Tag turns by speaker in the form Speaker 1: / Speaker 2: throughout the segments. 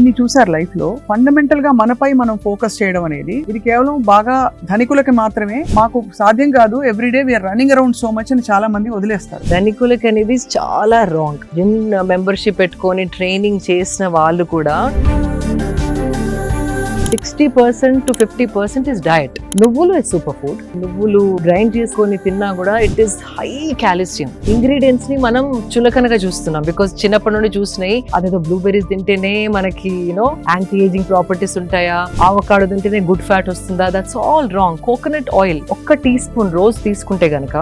Speaker 1: ఇన్ని చూసారు లైఫ్ లో. ఫండమెంటల్ గా మనపై మనం ఫోకస్ చేయడం అనేది ఇది కేవలం బాగా ధనికులకి మాత్రమే, మాకు సాధ్యం కాదు, everyday we are running around so much అని చాలా మంది వదిలేస్తారు.
Speaker 2: ధనికులకి అనేది చాలా రాంగ్. జిమ్ మెంబర్షిప్ పెట్టుకొని ట్రైనింగ్ చేసిన వాళ్ళు కూడా 60% to 50% is diet. నువ్వులు is సూపర్ ఫుడ్. నువ్వులు గ్రైండ్ చేసుకొని తిన్నా కూడా it is high calcium. Ingredients ని మనం చులకనగా చూస్తున్నాం బికాస్ చిన్నప్పటి నుండి చూసినాయి అదేదో బ్లూబెర్రీస్ తింటేనే మనకి యాంటీ ఏజింగ్ ప్రాపర్టీస్ ఉంటాయా, ఆవకాడో తింటేనే గుడ్ ఫ్యాట్ వస్తుందా. That's all wrong. Coconut oil 1 teaspoon రోజు తీసుకుంటే గనక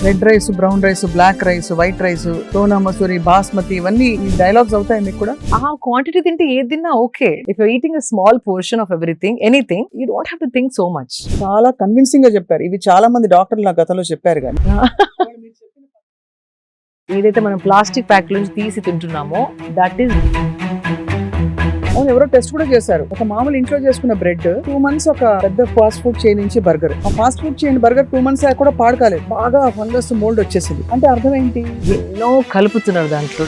Speaker 1: red rice, brown rice, black rice, white rice, Sona Masuri, basmati, ఇవన్నీ డైలాగ్స్ అవుతాయి మీకు కూడా.
Speaker 2: ఆ క్వాంటిటీ తింటే ఏది తిన్నా okay. If you eating a small portion of everything, anything, you don't have to think so much.
Speaker 1: చాలా కన్విన్సింగ్ గా చెప్పారు. ఇవి చాలా మంది డాక్టర్లు నా గతంలో చెప్పారు కానీ
Speaker 2: ఏదైతే మనం ప్లాస్టిక్ ప్యాక్ నుంచి తీసి తింటున్నామో దట్ ఈస్.
Speaker 1: అవును, ఎవరో టెస్ట్ కూడా చేశారు. ఒక మామూలు ఇంట్లో చేసుకున్న బ్రెడ్ 2 months ఒక పెద్ద ఫాస్ట్ ఫుడ్ చైన్ నుంచి బర్గర్, ఆ fast food chain burger 2 months కూడా పాడుకోలేదు, బాగా ఫంగస్ మోల్డ్ వచ్చేసింది. అంటే అర్థం ఏంటి?
Speaker 2: ఎన్నో కలుపుతున్నారు దాంట్లో.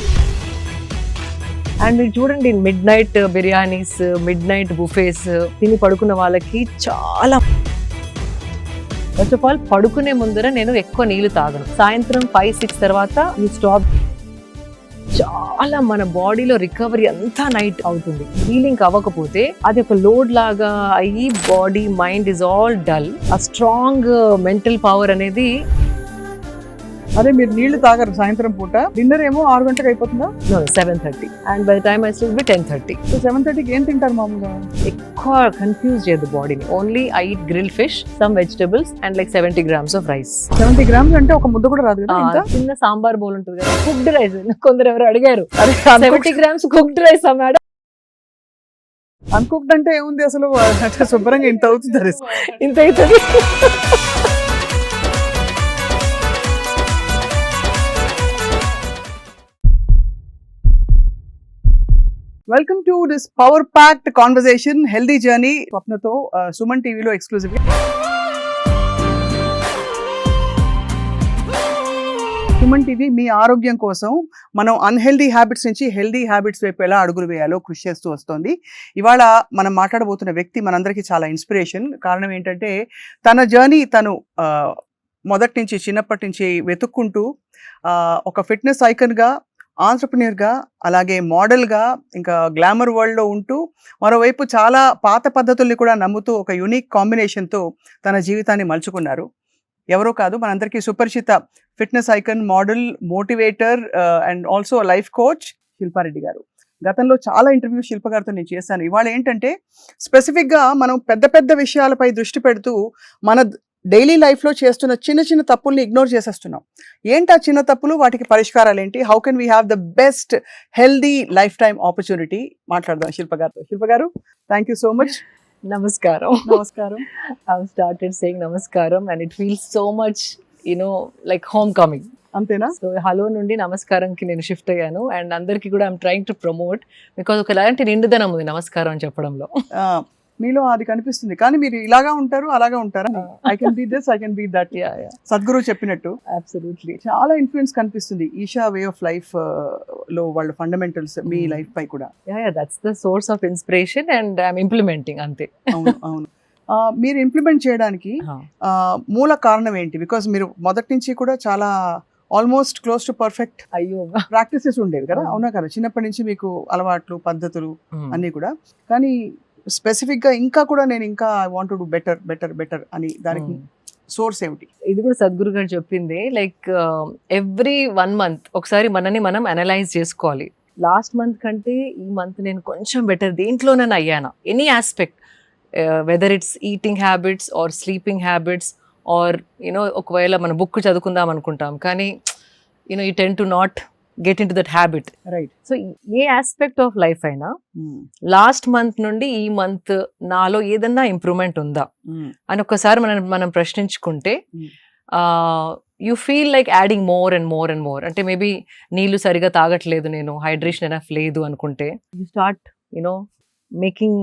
Speaker 2: అండ్ మీరు చూడండి, midnight biryanis, midnight buffets తిని పడుకున్న వాళ్ళకి చాలా. ఫస్ట్ ఆఫ్ ఆల్ పడుకునే ముందర నేను ఎక్కువ నీళ్లు తాగను. సాయంత్రం 5-6 తర్వాత యూ స్టాప్. చాలా మన బాడీలో రికవరీ అంతా నైట్ అవుతుంది. హీలింగ్ అవ్వకపోతే అది ఒక లోడ్ లాగా అయ్యి body mind is all dull. ఆ స్ట్రాంగ్ మెంటల్ పవర్ అనేది.
Speaker 1: అదే మీరు నీళ్లు తాగరు సాయంత్రం పూట, డిన్నర్ ఏమో 6 గంటలకు అయిపోతుందా?
Speaker 2: 7:30 and by the time I sleep by 10:30.
Speaker 1: So 7:30కి ఏం తింటారు మామూలుగా?
Speaker 2: ఎక్కువ కన్ఫ్యూజ్ చేయదు బాడీని. Only I eat grill fish, some vegetables and like 70 grams of rice.
Speaker 1: 70 grams అంటే ఒక ముద్ద కూడా రాదు కదా? ఇంత
Speaker 2: చిన్న సాంబార్ బౌల్ ఉంటుంది కదా, కుక్డ్ రైస్. కొందరు ఎవరు అడిగారు 70 grams cooked rice madam.
Speaker 1: Uncooked అంటే ఏముంది అసలు? శుభ్రంగా ఇంత అవుతుంది,
Speaker 2: ఇంత అవుతుంది.
Speaker 1: Welcome to this power packed conversation, healthy journey స్వప్నతో సుమన్ టీవీలో ఎక్స్క్లూజివ్. సుమన్ టీవీ మీ ఆరోగ్యం కోసం మనం అన్హెల్దీ హ్యాబిట్స్ నుంచి హెల్దీ హ్యాబిట్స్ వైపు ఎలా అడుగులు వేయాలో కృషి చేస్తూ వస్తుంది. ఇవాళ మనం మాట్లాడబోతున్న వ్యక్తి మనందరికీ చాలా ఇన్స్పిరేషన్. కారణం ఏంటంటే తన జర్నీ తను మొదటి నుంచి చిన్నప్పటి నుంచి వెతుక్కుంటూ ఒక ఫిట్నెస్ ఐకన్గా, ఆంట్రప్రెన్యూర్గా, అలాగే మోడల్గా, ఇంకా గ్లామర్ వరల్డ్లో ఉంటూ మరోవైపు చాలా పాత పద్ధతుల్ని కూడా నమ్ముతూ ఒక యూనిక్ కాంబినేషన్తో తన జీవితాన్ని మలుచుకున్నారు. ఎవరో కాదు, మనందరికీ సుపరిచిత fitness icon, model, motivator and also life coach Shilpa Reddy గారు. గతంలో చాలా ఇంటర్వ్యూస్ శిల్ప గారితో నేను చేశాను. ఇవాళ ఏంటంటే స్పెసిఫిక్గా మనం పెద్ద పెద్ద విషయాలపై దృష్టి పెడుతూ మన డైలీ లైఫ్లో చేస్తున్న చిన్న చిన్న తప్పుల్ని ఇగ్నోర్ చేసేస్తున్నాం. ఏంటి ఆ చిన్న తప్పులు, వాటికి పరిష్కారాలు ఏంటి, how can we have the best healthy life time opportunity మాట్లాడదాం శిల్ప గారితో. శిల్ప గారు, థ్యాంక్ యూ సో మచ్.
Speaker 2: నమస్కారం.
Speaker 1: నమస్కారం.
Speaker 2: I started saying నమస్కారం and it feels so much, like homecoming.
Speaker 1: అంతేనా?
Speaker 2: సో హలో నుండి నమస్కారంకి నేను షిఫ్ట్ అయ్యాను. అండ్ అందరికీ కూడా I'm trying to promote because ఒక ఎలాంటి నిండుదనం ఉంది నమస్కారం అని చెప్పడంలో.
Speaker 1: మీలో అది కనిపిస్తుంది. కానీ మీరు ఇలాగా ఉంటారు, అలాగా ఉంటారా? I can be this, I can be that. Sadhguru చెప్పినట్టు
Speaker 2: అబ్సల్యూట్లీ
Speaker 1: చాలా ఇన్ఫ్లుయెన్స్ కనిపిస్తుంది ఈషా వే ఆఫ్ లైఫ్ లో, వాళ్ళ ఫండమెంటల్స్ మీ లైఫ్ పై కూడా.
Speaker 2: That's the source of inspiration and I'm implementing. అంతే.
Speaker 1: అవును, అవును. మీరు ఇంప్లిమెంట్ చేయడానికి మూల కారణం ఏంటి? బికాస్ మీరు మొదటి నుంచి కూడా చాలా almost close to perfect practices ఉండేవి కదా, అవునా కదా? చిన్నప్పటి నుంచి మీకు అలవాట్లు, పద్ధతులు అన్నీ కూడా. కానీ స్పెసిఫిక్ గా ఇంకా కూడా నేను ఇంకా I want to do better better better అని, దానికి సోర్స్ ఏమిటి?
Speaker 2: ఇది కూడా సద్గురు గారు చెప్పింది. లైక్ ఎవ్రీ 1 month ఒకసారి మనని మనం అనలైజ్ చేసుకోవాలి. లాస్ట్ మంత్ కంటే ఈ మంత్ నేను కొంచెం బెటర్ దేంట్లోనైనా అయ్యానా, any aspect, whether it's eating habits or sleeping habits or ఒకవేళ మన బుక్ చదువుకుందాం అనుకుంటాం కానీ you tend to not get into that habit.
Speaker 1: Right.
Speaker 2: So a aspect of life అయినా లాస్ట్ మంత్ నుండి ఈ మంత్ నాలో ఏదన్నా ఇంప్రూవ్మెంట్ ఉందా అని ఒక్కసారి మనం ప్రశ్నించుకుంటే you feel like adding more and more and more. అంటే మేబీ నీళ్లు సరిగా తాగట్లేదు నేను, హైడ్రేషన్ ఎనఫ్ లేదు అనుకుంటే you start making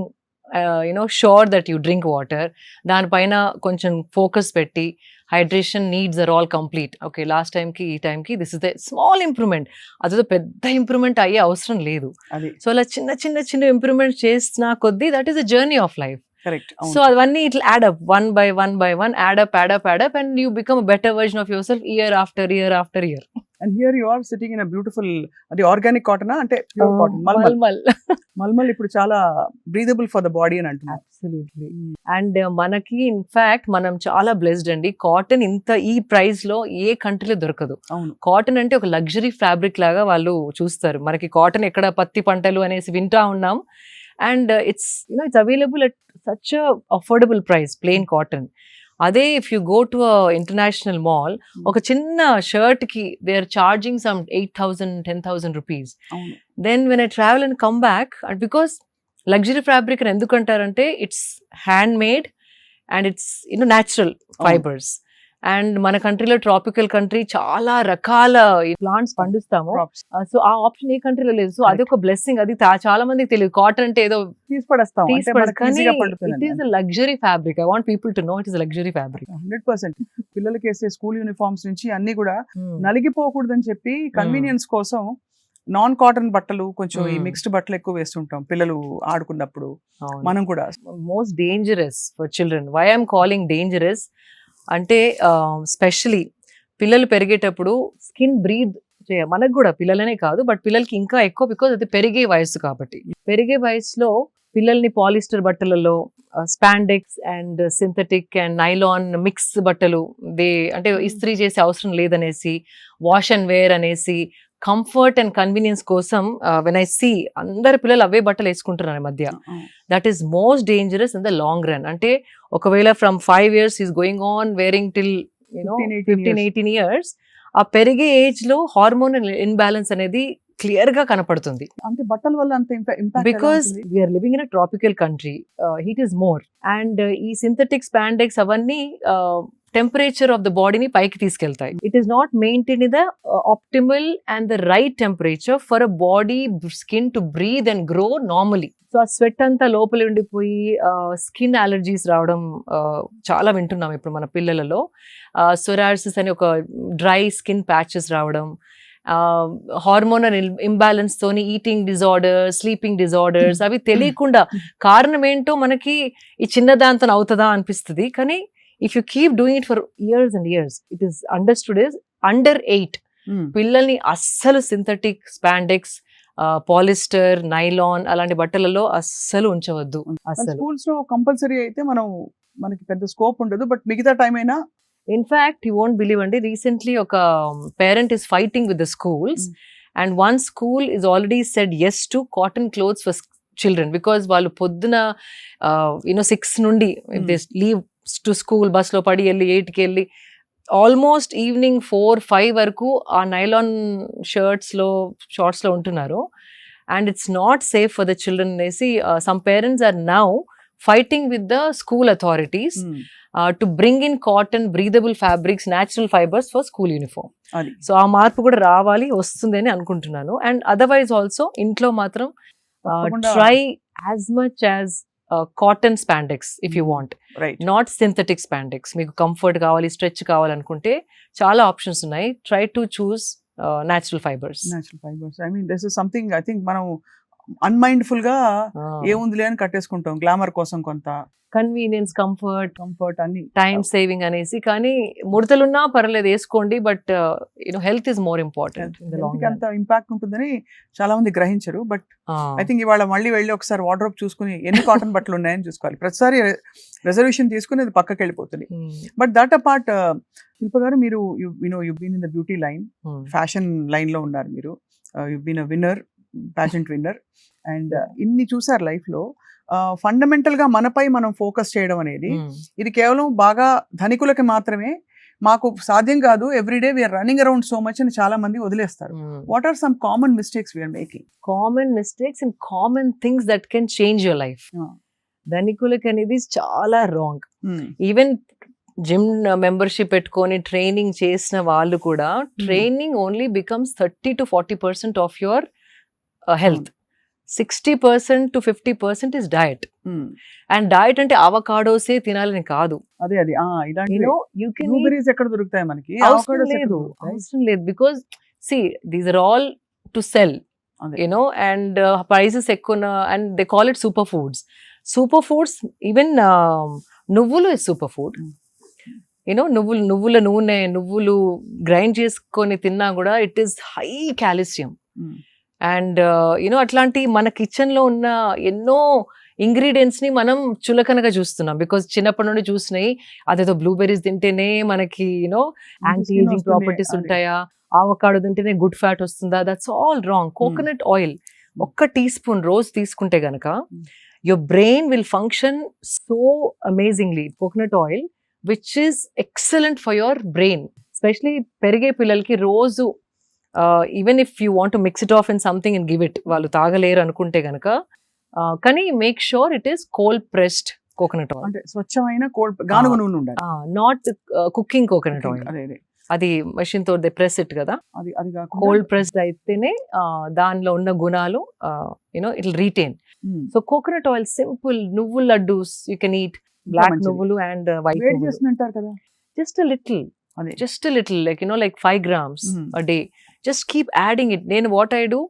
Speaker 2: sure that you drink water. దానిపైన కొంచెం ఫోకస్ పెట్టి hydration needs are all complete. Okay, last టైంకి ఈ టైంకి this is the small improvement. అదేదో పెద్ద ఇంప్రూవ్మెంట్ అయ్యే అవసరం లేదు.
Speaker 1: అది
Speaker 2: సో అలా చిన్న చిన్న చిన్న ఇంప్రూవ్మెంట్ చేసిన కొద్దీ that is the journey of life.
Speaker 1: Correct.
Speaker 2: So అవన్నీ it add up one by one add up and you become a better version of yourself year after year.
Speaker 1: And here you are sitting in a beautiful, అది organic cotton అంటే pure cotton mulmul. Mulmul ఇప్పుడు చాలా breathable for the body అని అంటున్నారు.
Speaker 2: Absolutely. And మనకి in fact మనం చాలా blessed అండి. కాటన్ ఇంత ఈ ప్రైస్ లో ఏ కంట్రీలో దొరకదు.
Speaker 1: అవును.
Speaker 2: కాటన్ అంటే ఒక లగ్జరీ ఫ్యాబ్రిక్ లాగా వాళ్ళు చూస్తారు. మనకి కాటన్ ఎక్కడ పత్తి పంటలు అనేసి వింటా ఉన్నాం. And it's available at such affordable price, plain cotton. అదే if you go to international mall, ఒక చిన్న షర్ట్ కి they are charging some 8,000 10,000 rupees. Then when I travel and come back, and because luxury fabric అని ఎందుకు అంటారంటే it's hand made and it's natural fibres. And మన కంట్రీలో tropical country, చాలా రకాల ప్లాంట్స్ పండిస్తాము. సో ఆ ఆప్షన్ ఏ కంట్రీలో లేదు. సో అది ఒక బ్లెస్సింగ్. అది చాలా మందికి తెలియదు. కాటన్ అంటే ఏదో
Speaker 1: తీసిపడేస్తాం,
Speaker 2: కానీ it is a luxury fabric. I want people to know it is a luxury fabric.
Speaker 1: 100%. పిల్లలకి వేసే స్కూల్ యూనిఫామ్స్ నుంచి అన్ని కూడా నలిగిపోకూడదని చెప్పి కన్వీనియన్స్ కోసం నాన్ కాటన్ బట్టలు, కొంచెం ఈ మిక్స్డ్ బట్టలు ఎక్కువ వేస్తుంటాం పిల్లలు ఆడుకున్నప్పుడు. మనం కూడా
Speaker 2: most dangerous for children. Why I'm calling dangerous అంటే స్పెషలీ పిల్లలు పెరిగేటప్పుడు స్కిన్ బ్రీద్ మనకు కూడా, పిల్లలనే కాదు బట్ పిల్లలకి ఇంకా ఎక్కువ, బికాజ్ అది పెరిగే వయసు కాబట్టి. పెరిగే వయసులో పిల్లల్ని పాలిస్టర్ బట్టలలో spandex and synthetic and nylon mix బట్టలు అంటే ఇస్త్రీ చేసే అవసరం లేదనేసి, వాష్ అండ్ వేర్ అనేసి, కంఫర్ట్ అండ్ కన్వీనియన్స్ కోసం వెన్ ఐ సీ అందరు పిల్లలు అవే బట్టలు వేసుకుంటున్నారు ఈ మధ్య. That is most dangerous in the long run. అంటే ఒకవేళ from 5 years is going on wearing till 15-18 years, ఆ పెరిగే ఏజ్ లో హార్మోనల్ ఇన్బ్యాలెన్స్ అనేది క్లియర్ గా కనపడుతుంది.
Speaker 1: అంటే బట్టల వల్ల అంత impact,
Speaker 2: because we're living in a tropical country, heat is more. And ఈ సింథటిక్ స్పాండెక్స్ అవన్నీ టెంపరేచర్ ఆఫ్ ద బాడీని పైకి తీసుకెళ్తాయి. It is not maintain the optimal and the right temperature for a body skin to breathe and grow normally. So ఆ sweat అంతా లోపల ఉండిపోయి skin allergies రావడం చాలా వింటున్నాం ఇప్పుడు మన పిల్లలలో. సొరాసిస్ అని ఒక డ్రై స్కిన్ ప్యాచెస్ రావడం, హార్మోనల్ ఇంబ్యాలెన్స్ తోని ఈటింగ్ డిజార్డర్స్, స్లీపింగ్ డిజార్డర్స్, అవి తెలియకుండా కారణం ఏంటో మనకి ఈ చిన్న దాంతో అవుతుందా అనిపిస్తుంది. కానీ if you keep doing it for years and years, it is understood as under 8 పిల్లల్ని అస్సలు సింథటిక్ స్పాండెక్స్, పాలిస్టర్, నైలాన్ అలాంటి బట్టలలో అస్సలు ఉంచవద్దు. అసలు
Speaker 1: స్కూల్స్ లో కంపల్సరీ అయితే మనకి పెద్ద స్కోప్ ఉండదు, బట్ మిగతా టైం అయినా.
Speaker 2: ఇన్ఫాక్ట్ యూ వోంట్ బిలీవ్ అండి, రీసెంట్లీ ఒక parent is fighting with the schools and one school is already said yes to cotton clothes for children because వాళ్ళు పొద్దున 6 నుండి they leave to school, bus లో పడి వెళ్ళి 8కి వెళ్ళి ఆల్మోస్ట్ ఈవినింగ్ 4-5 వరకు ఆ నైలాన్ షర్ట్స్ లో షార్ట్స్ లో ఉంటున్నారు. And it's not safe for the children అనేసి some parents are now fighting with the school authorities to bring in cotton breathable fabrics, natural fibres for school uniform. So ఆ మార్పు కూడా వస్తుంది అని అనుకుంటున్నాను. అండ్ అదర్వైజ్ ఆల్సో ఇంట్లో మాత్రం try as much as cotton spandex if you want, not synthetic spandex. మీకు comfort కావాలి, స్ట్రెచ్ కావాలనుకుంటే చాలా ఆప్షన్స్ ఉన్నాయి. Try to choose natural fibres.
Speaker 1: I mean this is something I think మనం అన్మైండ్ఫుల్ గా ఏముందిలే అని కట్టేసుకుంటాం, గ్లామర్ కోసం కొంత
Speaker 2: కన్వీనియన్స్, కంఫర్ట్
Speaker 1: అన్ని,
Speaker 2: టైం సేవింగ్ అనేసి. కానీ ముడతలున్నా పర్లేదు వేసుకోండి, but health is more important.
Speaker 1: అంత ఇంపాక్ట్ ఉంటుందని చాలా మంది గ్రహించరు. బట్ ఐ థింక్ ఇవాళ మళ్ళీ వెళ్ళి ఒకసారి వార్డ్రోబ్ చూసుకుని ఎన్ని కాటన్ బట్టలు ఉన్నాయని చూసుకోవాలి. ప్రతిసారి రిజర్వేషన్ తీసుకుని అది పక్కకి వెళ్ళిపోతుంది. బట్ దట్ అపార్ట్, శిల్ప గారు, మీరు you been in the beauty line, fashion line లో ఉన్నారు మీరు. You been a winner, pageant winner, and ఇన్ని చూసారు లైఫ్ లో. ఫండమెంటల్ గా మనపై మనం ఫోకస్ చేయడం అనేది ఇది కేవలం బాగా ధనికులకి మాత్రమే, మాకు సాధ్యం కాదు, everyday we are running around so much అని చాలా మంది వదిలేస్తారు. What are some common mistakes we are making?
Speaker 2: Common mistakes and common things that can change your life. ధనికులకి అనేది చాలా రాంగ్. ఈవెన్ జిమ్ మెంబర్షిప్ పెట్టుకొని ట్రైనింగ్ చేసిన వాళ్ళు కూడా, training only becomes 30-40% of your health. 60% to 50% is diet. And diet అంటే అవకాడోసే తినాలని కాదు.
Speaker 1: అదే అది ఇలాంటి
Speaker 2: You can eat
Speaker 1: బ్లూబెర్రీస్ ఎక్కడ దొరుకుతాయి మనకి?
Speaker 2: అవసరం
Speaker 1: Avocados ఎక్కడ
Speaker 2: లేదు,
Speaker 1: దొరుకుతాయి?
Speaker 2: అవసరం లేదు. Because see these are all to sell,
Speaker 1: అదే.
Speaker 2: అండ్ ప్రైసెస్ ఎక్కువ, and they call it super foods. Super foods, even నువ్వులు ఇస్ సూపర్ ఫుడ్. నువ్వుల నూనె, నువ్వులు గ్రైండ్ చేసుకొని తిన్నా కూడా it is high calcium. And అట్లాంటి మన కిచెన్ లో ఉన్న ఎన్నో ఇంగ్రీడియంట్స్ ని మనం చులకనగా చూస్తున్నాం. బికాస్ చిన్నప్పటి నుండి చూసినాయి, అదేదో బ్లూబెర్రీస్ తింటేనే మనకి యాంటీ ఏజింగ్ ప్రాపర్టీస్ ఉంటాయా, ఆవకాడో తింటేనే గుడ్ ఫ్యాట్ వస్తుందా? That's all wrong. Coconut oil ఒక్క టీ స్పూన్ రోజు తీసుకుంటే గనక your brain will function so amazingly. Coconut oil, which is excellent for your brain, especially perige pillalki roju, even if you want to mix it off in something and give it, వాళ్ళు తాగలేరు అనుకుంటే గనక కానీ make sure it is cold pressed coconut oil.
Speaker 1: అంటే స్వచ్ఛమైన గానుగ నూనె ఉండాలి.
Speaker 2: Not cooking coconut oil.
Speaker 1: అదే అదే
Speaker 2: అది మెషిన్ తో ప్రెస్ ఇట్ కదా,
Speaker 1: అది అది
Speaker 2: కోల్డ్ ప్రెస్డ్ అయితేనే దానిలో ఉన్న గుణాలు it will retain. So coconut oil simple, నువ్వుల laddoos you can eat, black నువ్వులు అండ్ వైట్
Speaker 1: వేడి చేస్తుంటారు కదా,
Speaker 2: just a little like 5 grams a day. Just keep adding it. నేను what I do,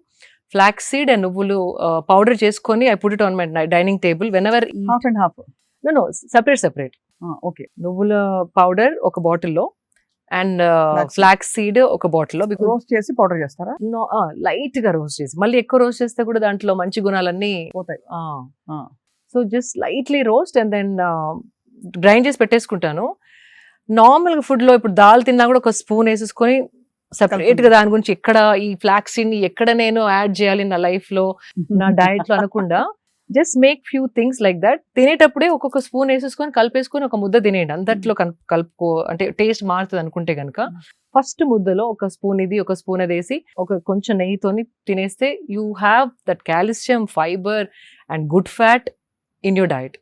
Speaker 2: flax seed and నువ్వులు పౌడర్ చేసుకొని I put it on my dining table whenever
Speaker 1: half and half.
Speaker 2: no separate.
Speaker 1: Okay.
Speaker 2: నువ్వుల powder ఒక బాటిల్లో and flax seed ఒక బాటిల్లో. Because
Speaker 1: roast చేసి powder చేస్తారా?
Speaker 2: లైట్ గా రోస్ట్ చేసి, మళ్ళీ ఎక్కువ రోస్ట్ చేస్తే కూడా దాంట్లో మంచి గుణాలన్నీ
Speaker 1: పోతాయి.
Speaker 2: So just lightly roast and then grind చేసి పెట్టేసుకుంటాను. నార్మల్ ఫుడ్ లో ఇప్పుడు దాల్ తిన్నా కూడా ఒక స్పూన్ వేసేసుకొని సెపరేట్ గా దాని గురించి ఎక్కడ ఈ ఫ్లాక్స్ సీడ్ ని ఎక్కడ నేను యాడ్ చేయాలి నా లైఫ్ లో, నా డయట్ లో అనకుండా just make few things like that. తినేటప్పుడే ఒక్కొక్క స్పూన్ వేసేసుకొని కలిపేసుకొని ఒక ముద్ద తినేయండి. అంతట్లో కలుపుకో, అంటే టేస్ట్ మారుతుంది అనుకుంటే కనుక ఫస్ట్ ముద్దలో ఒక స్పూన్ ఇది ఒక స్పూన్ అది వేసి ఒక కొంచెం నెయ్యితోని తినేస్తే you have that calcium, fibre and good fat in your diet.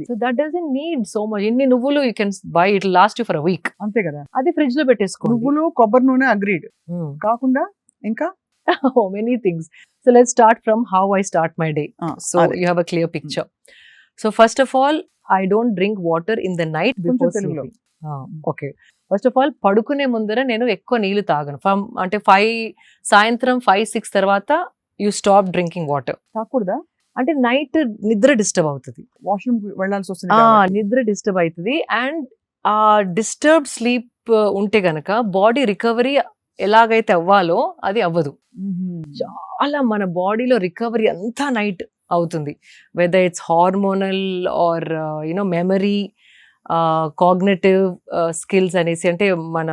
Speaker 2: So that doesn't need so much. ఇన్ని నువ్వులు you can buy, it last you for a week.
Speaker 1: అంతే కదా.
Speaker 2: అది ఫ్రిడ్జ్ లో పెట్టేసుకో.
Speaker 1: నువ్వులు, కొబ్బరి నూనె అగ్రీడ్ కాకుండా ఇంకా
Speaker 2: many things. So let's start from how I start my day. So you have a clear picture. So first of all, I don't drink water in the night before sleeping. Okay. First of all, పడుకునే ముందర నేను ఎక్కువ నీళ్లు తాగను. అంటే 5 సాయంత్రం 5-6 తర్వాత you stop drinking water.
Speaker 1: తాగకూడదా?
Speaker 2: అంటే నైట్ నిద్ర డిస్టర్బ్ అవుతుంది,
Speaker 1: వాష్రూమ్ వెళ్ళాల్సి వస్తుంది,
Speaker 2: నిద్ర డిస్టర్బ్ అవుతుంది. అండ్ ఆ డిస్టర్బ్ స్లీప్ ఉంటే గనక బాడీ రికవరీ ఎలాగైతే అవ్వాలో అది అవ్వదు. చాలా మన బాడీలో రికవరీ అంతా నైట్ అవుతుంది. Whether it's hormonal or memory, cognitive skills అనేసి, అంటే మన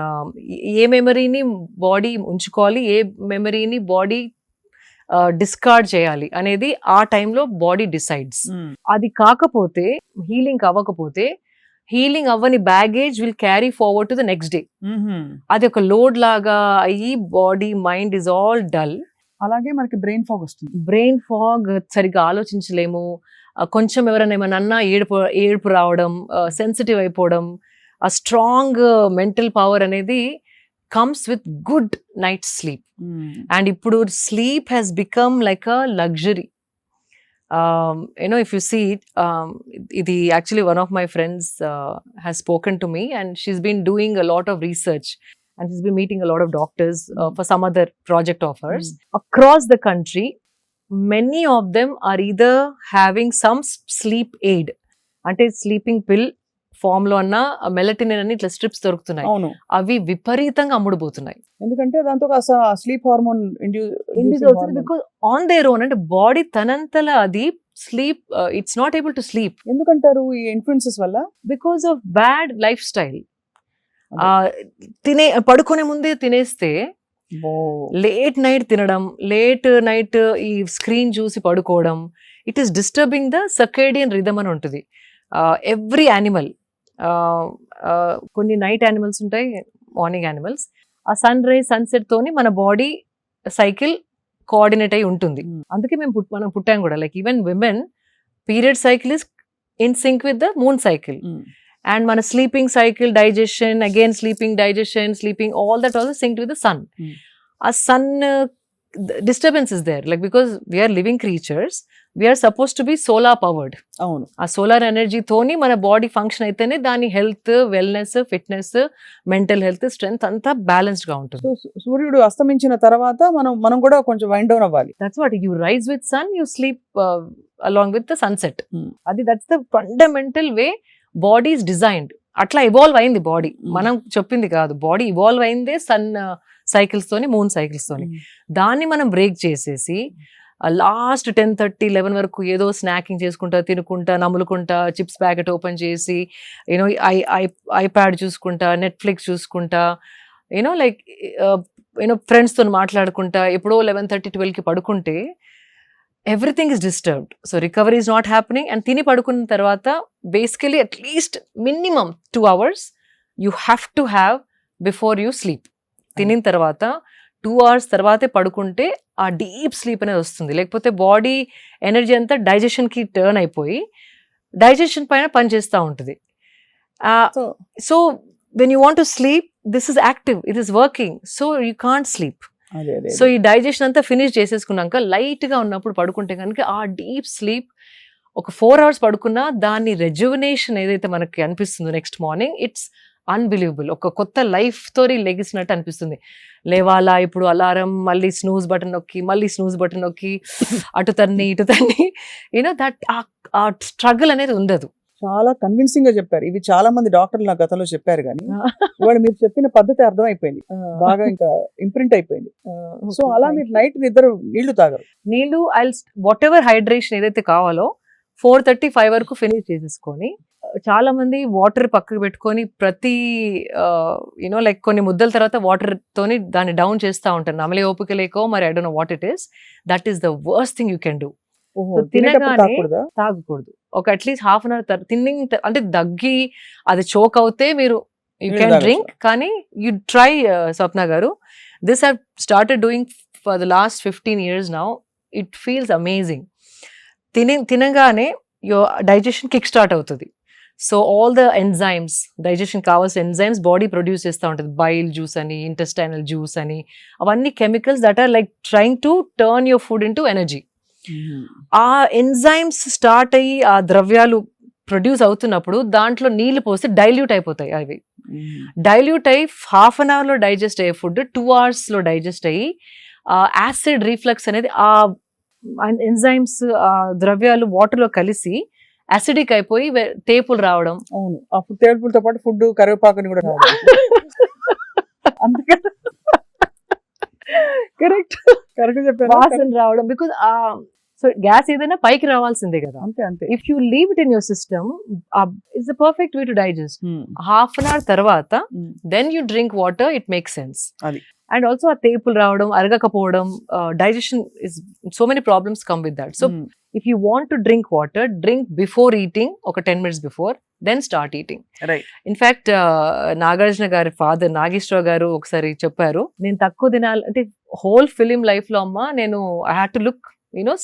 Speaker 2: ఏ మెమరీని బాడీ ఉంచుకోవాలి, ఏ మెమరీని బాడీ డిస్కార్డ్ చేయాలి అనేది ఆ టైంలో బాడీ డిసైడ్స్. అది కాకపోతే, హీలింగ్ అవ్వకపోతే, హీలింగ్ అవ్వని baggage will carry forward to the next day. అది ఒక లోడ్ లాగా అయ్యి body mind is all dull.
Speaker 1: అలాగే మనకి బ్రెయిన్ ఫాగ్ వస్తుంది.
Speaker 2: బ్రెయిన్ ఫాగ్, సరిగ్గా ఆలోచించలేము. కొంచెం ఎవరైనా ఏమన్నా ఏడుపు రావడం, సెన్సిటివ్ అయిపోవడం. ఆ స్ట్రాంగ్ మెంటల్ పవర్ అనేది comes with good night sleep. And ఇప్పుడు sleep has become like a luxury. If you see it, ఇది actually one of my friends has spoken to me and she's been doing a lot of research and she's been meeting a lot of doctors for some other project of hers. Across the country, many of them are either having some sleep aid, అంటే sleeping pill form లో అన్న మెలటినిన్ అని ఇట్లా strips దొరుకుతున్నాయి. అవి విపరీతంగా అమ్ముడుపోతున్నాయి.
Speaker 1: ఎందుకంటే దాంతో స్లీప్ హార్మోన్ ఇండ్యూస్
Speaker 2: అవుతుంది. బికాజ్ ఆన్ దేర్ ఓన్, అంటే బాడీ తనంతలా అది sleep, it's not able to sleep.
Speaker 1: ఎందుకంటారు ఈ ఇన్ఫ్లుయెన్సెస్ వల్ల?
Speaker 2: Because of bad life style. పడుకునే ముందే తినేస్తే, లేట్ నైట్ తినడం, లేట్ నైట్ ఈ స్క్రీన్ చూసి పడుకోవడం, it is disturbing the circadian rhythm అని ఉంటుంది. ఎవ్రీ యానిమల్, కొన్ని నైట్ యానిమల్స్ ఉంటాయి, మార్నింగ్ యానిమల్స్. ఆ సన్ రైజ్ సన్సెట్ తోని మన బాడీ సైకిల్ కోఆర్డినేట్ అయి ఉంటుంది. అందుకే మనం పుట్టాం కూడా. Like even women period cycle is in sync with the moon cycle. And మన sleeping cycle, digestion, again sleeping, digestion, sleeping, all that also sync with the sun. ఆ sun disturbance is there, like because we are living creatures, we are supposed to be solar powered.
Speaker 1: అవును.
Speaker 2: ఆ solar energy తోని మన body function అయితేనే దాని health, wellness, fitness, mental health, strength అంతా balanced గా ఉంటుంది.
Speaker 1: సో సూర్యుడు అస్తమించిన తర్వాత మనం కూడా కొంచెం వైండ్ డౌన్ అవ్వాలి.
Speaker 2: That's what you rise with sun, you sleep along with the sunset.
Speaker 1: Hmm.
Speaker 2: అది that's the fundamental way body is designed. అట్లా ఇవాల్వ్ అయింది బాడీ, మనం చెప్పింది కాదు. బాడీ ఇవాల్వ్ అయిందే సన్ సైకిల్స్ తోని, మూన్ సైకిల్స్ తోని. దాన్ని మనం బ్రేక్ చేసేసి లాస్ట్ 10:30, 11 వరకు ఏదో స్నాకింగ్ చేసుకుంటా, తినుకుంటా, నములుకుంటా, చిప్స్ ప్యాకెట్ ఓపెన్ చేసి, యూనో ఐప్యాడ్ చూసుకుంటా, నెట్ఫ్లిక్స్ చూసుకుంటా, యూనో లైక్ ఫ్రెండ్స్తో మాట్లాడుకుంటా, ఎప్పుడో 11:30, 12కి పడుకుంటే everything is disturbed. So recovery is not happening. And తిని పడుకున్న తర్వాత basically at least minimum 2 hours you have to have before you sleep. తినిన తర్వాత 2 hours తర్వాతే పడుకుంటే ఆ డీప్ స్లీప్ అనేది వస్తుంది. లేకపోతే బాడీ ఎనర్జీ అంతా డైజెషన్కి టర్న్ అయిపోయి డైజెషన్ పైన పనిచేస్తూ ఉంటుంది. So when you want to sleep, this is active, it is working, so you can't sleep. So ఈ డైజెషన్ అంతా ఫినిష్ చేసేసుకున్నాక లైట్గా ఉన్నప్పుడు పడుకుంటే కనుక ఆ డీప్ స్లీప్ ఒక 4 hours పడుకున్నా దాని రెజ్యువనేషన్ ఏదైతే మనకి అనిపిస్తుందో నెక్స్ట్ మార్నింగ్, ఇట్స్ అన్బిలీవబుల్. ఒక కొత్త లైఫ్ తోని లెగిసినట్టు అనిపిస్తుంది. లేవాలా, ఇప్పుడు అలారం, మళ్ళీ స్నూజ్ బటన్ నొక్కి, మళ్ళీ స్నూజ్ బటన్ నొక్కి, అటు తన్ని ఇటు తన్ని, యూనో దట్ ఆ స్ట్రగుల్ అనేది ఉండదు.
Speaker 1: చాలా కన్విన్సింగ్ గా చెప్పారు. ఇవి చాలా మంది డాక్టర్లు నా గతంలో చెప్పారు, కానీ ఇవాళ మీరు చెప్పిన పద్ధతి అర్థం అయిపోయింది, బాగా ఇంకా ఇంప్రింట్ అయిపోయింది. సో అలా మీరు నైట్ నిద్ర నీళ్లు తాగరు?
Speaker 2: నీళ్లు వాట్ ఎవర్ హైడ్రేషన్ ఏదైతే కావాలో 4:35 వరకు ఫినిష్ చేసేసుకొని, చాలా మంది వాటర్ పక్కకు పెట్టుకొని ప్రతి యూనో లైక్ కొన్ని ముద్దల తర్వాత వాటర్ తోని దాన్ని డౌన్ చేస్తూ ఉంటారు. నమలే ఓపిక లేకో మరి, I don't know what it is. That is the worst thing you can do. తినగానే తాగకూడదు. ఒక అట్లీస్ట్ హాఫ్ అన్ అవర్ అంటే దగ్గి అది చోక్ అవుతే మీరు యూ కెన్ డ్రింక్. కానీ you try, Swapna garu, this have started doing for the last 15 years now. It feels amazing. తినగానే your digestion kick start అవుతుంది. So all the enzymes, digestion కావాల్సిన enzymes body produce చేస్తూ ఉంటుంది. బైల్ జ్యూస్ అని, intestinal juice అని, అవన్నీ chemicals that are like trying to turn your food into energy. ఆ enzymes start అయ్యి ఆ ద్రవ్యాలు ప్రొడ్యూస్ అవుతున్నప్పుడు దాంట్లో నీళ్లు పోస్తే డైల్యూట్ అయిపోతాయి. అవి డైల్యూట్ అయ్యి హాఫ్ అన్ అవర్లో డైజెస్ట్ అయ్యే ఫుడ్ 2 hours లో డైజెస్ట్ అయ్యి యాసిడ్ రీఫ్లక్స్ అనేది ఆ ఎంజైమ్స్ ద్రవ్యాలు వాటర్ లో కలిసి యాసిడిక్ అయిపోయి తేపులు రావడం.
Speaker 1: అవును, అప్పుడు తేపులతో పాటు ఫుడ్ కరివేపాకుని కూడా
Speaker 2: కరెక్ట్
Speaker 1: చెప్పారు,
Speaker 2: వాసన రావడం. బికాస్ సో గ్యాస్ ఏదైనా పైకి రావాల్సిందే కదా.
Speaker 1: అంతే.
Speaker 2: If you leave it in your system, it's the perfect way to digest. Half an hour తర్వాత then you drink water, it makes sense. And also ఆ తేపులు రావడం, అరగకపోవడం, digestion is so many problems come with that. So if you want to drink water, drink before eating, ఒక 10 minutes before, then start eating. In fact Nagarjuna గారి father Nageswara గారు ఒకసారి చెప్పారు, నేను తక్కువ తినాలి అంటే హోల్ ఫిలిం లైఫ్ లో అమ్మ నేను I had to look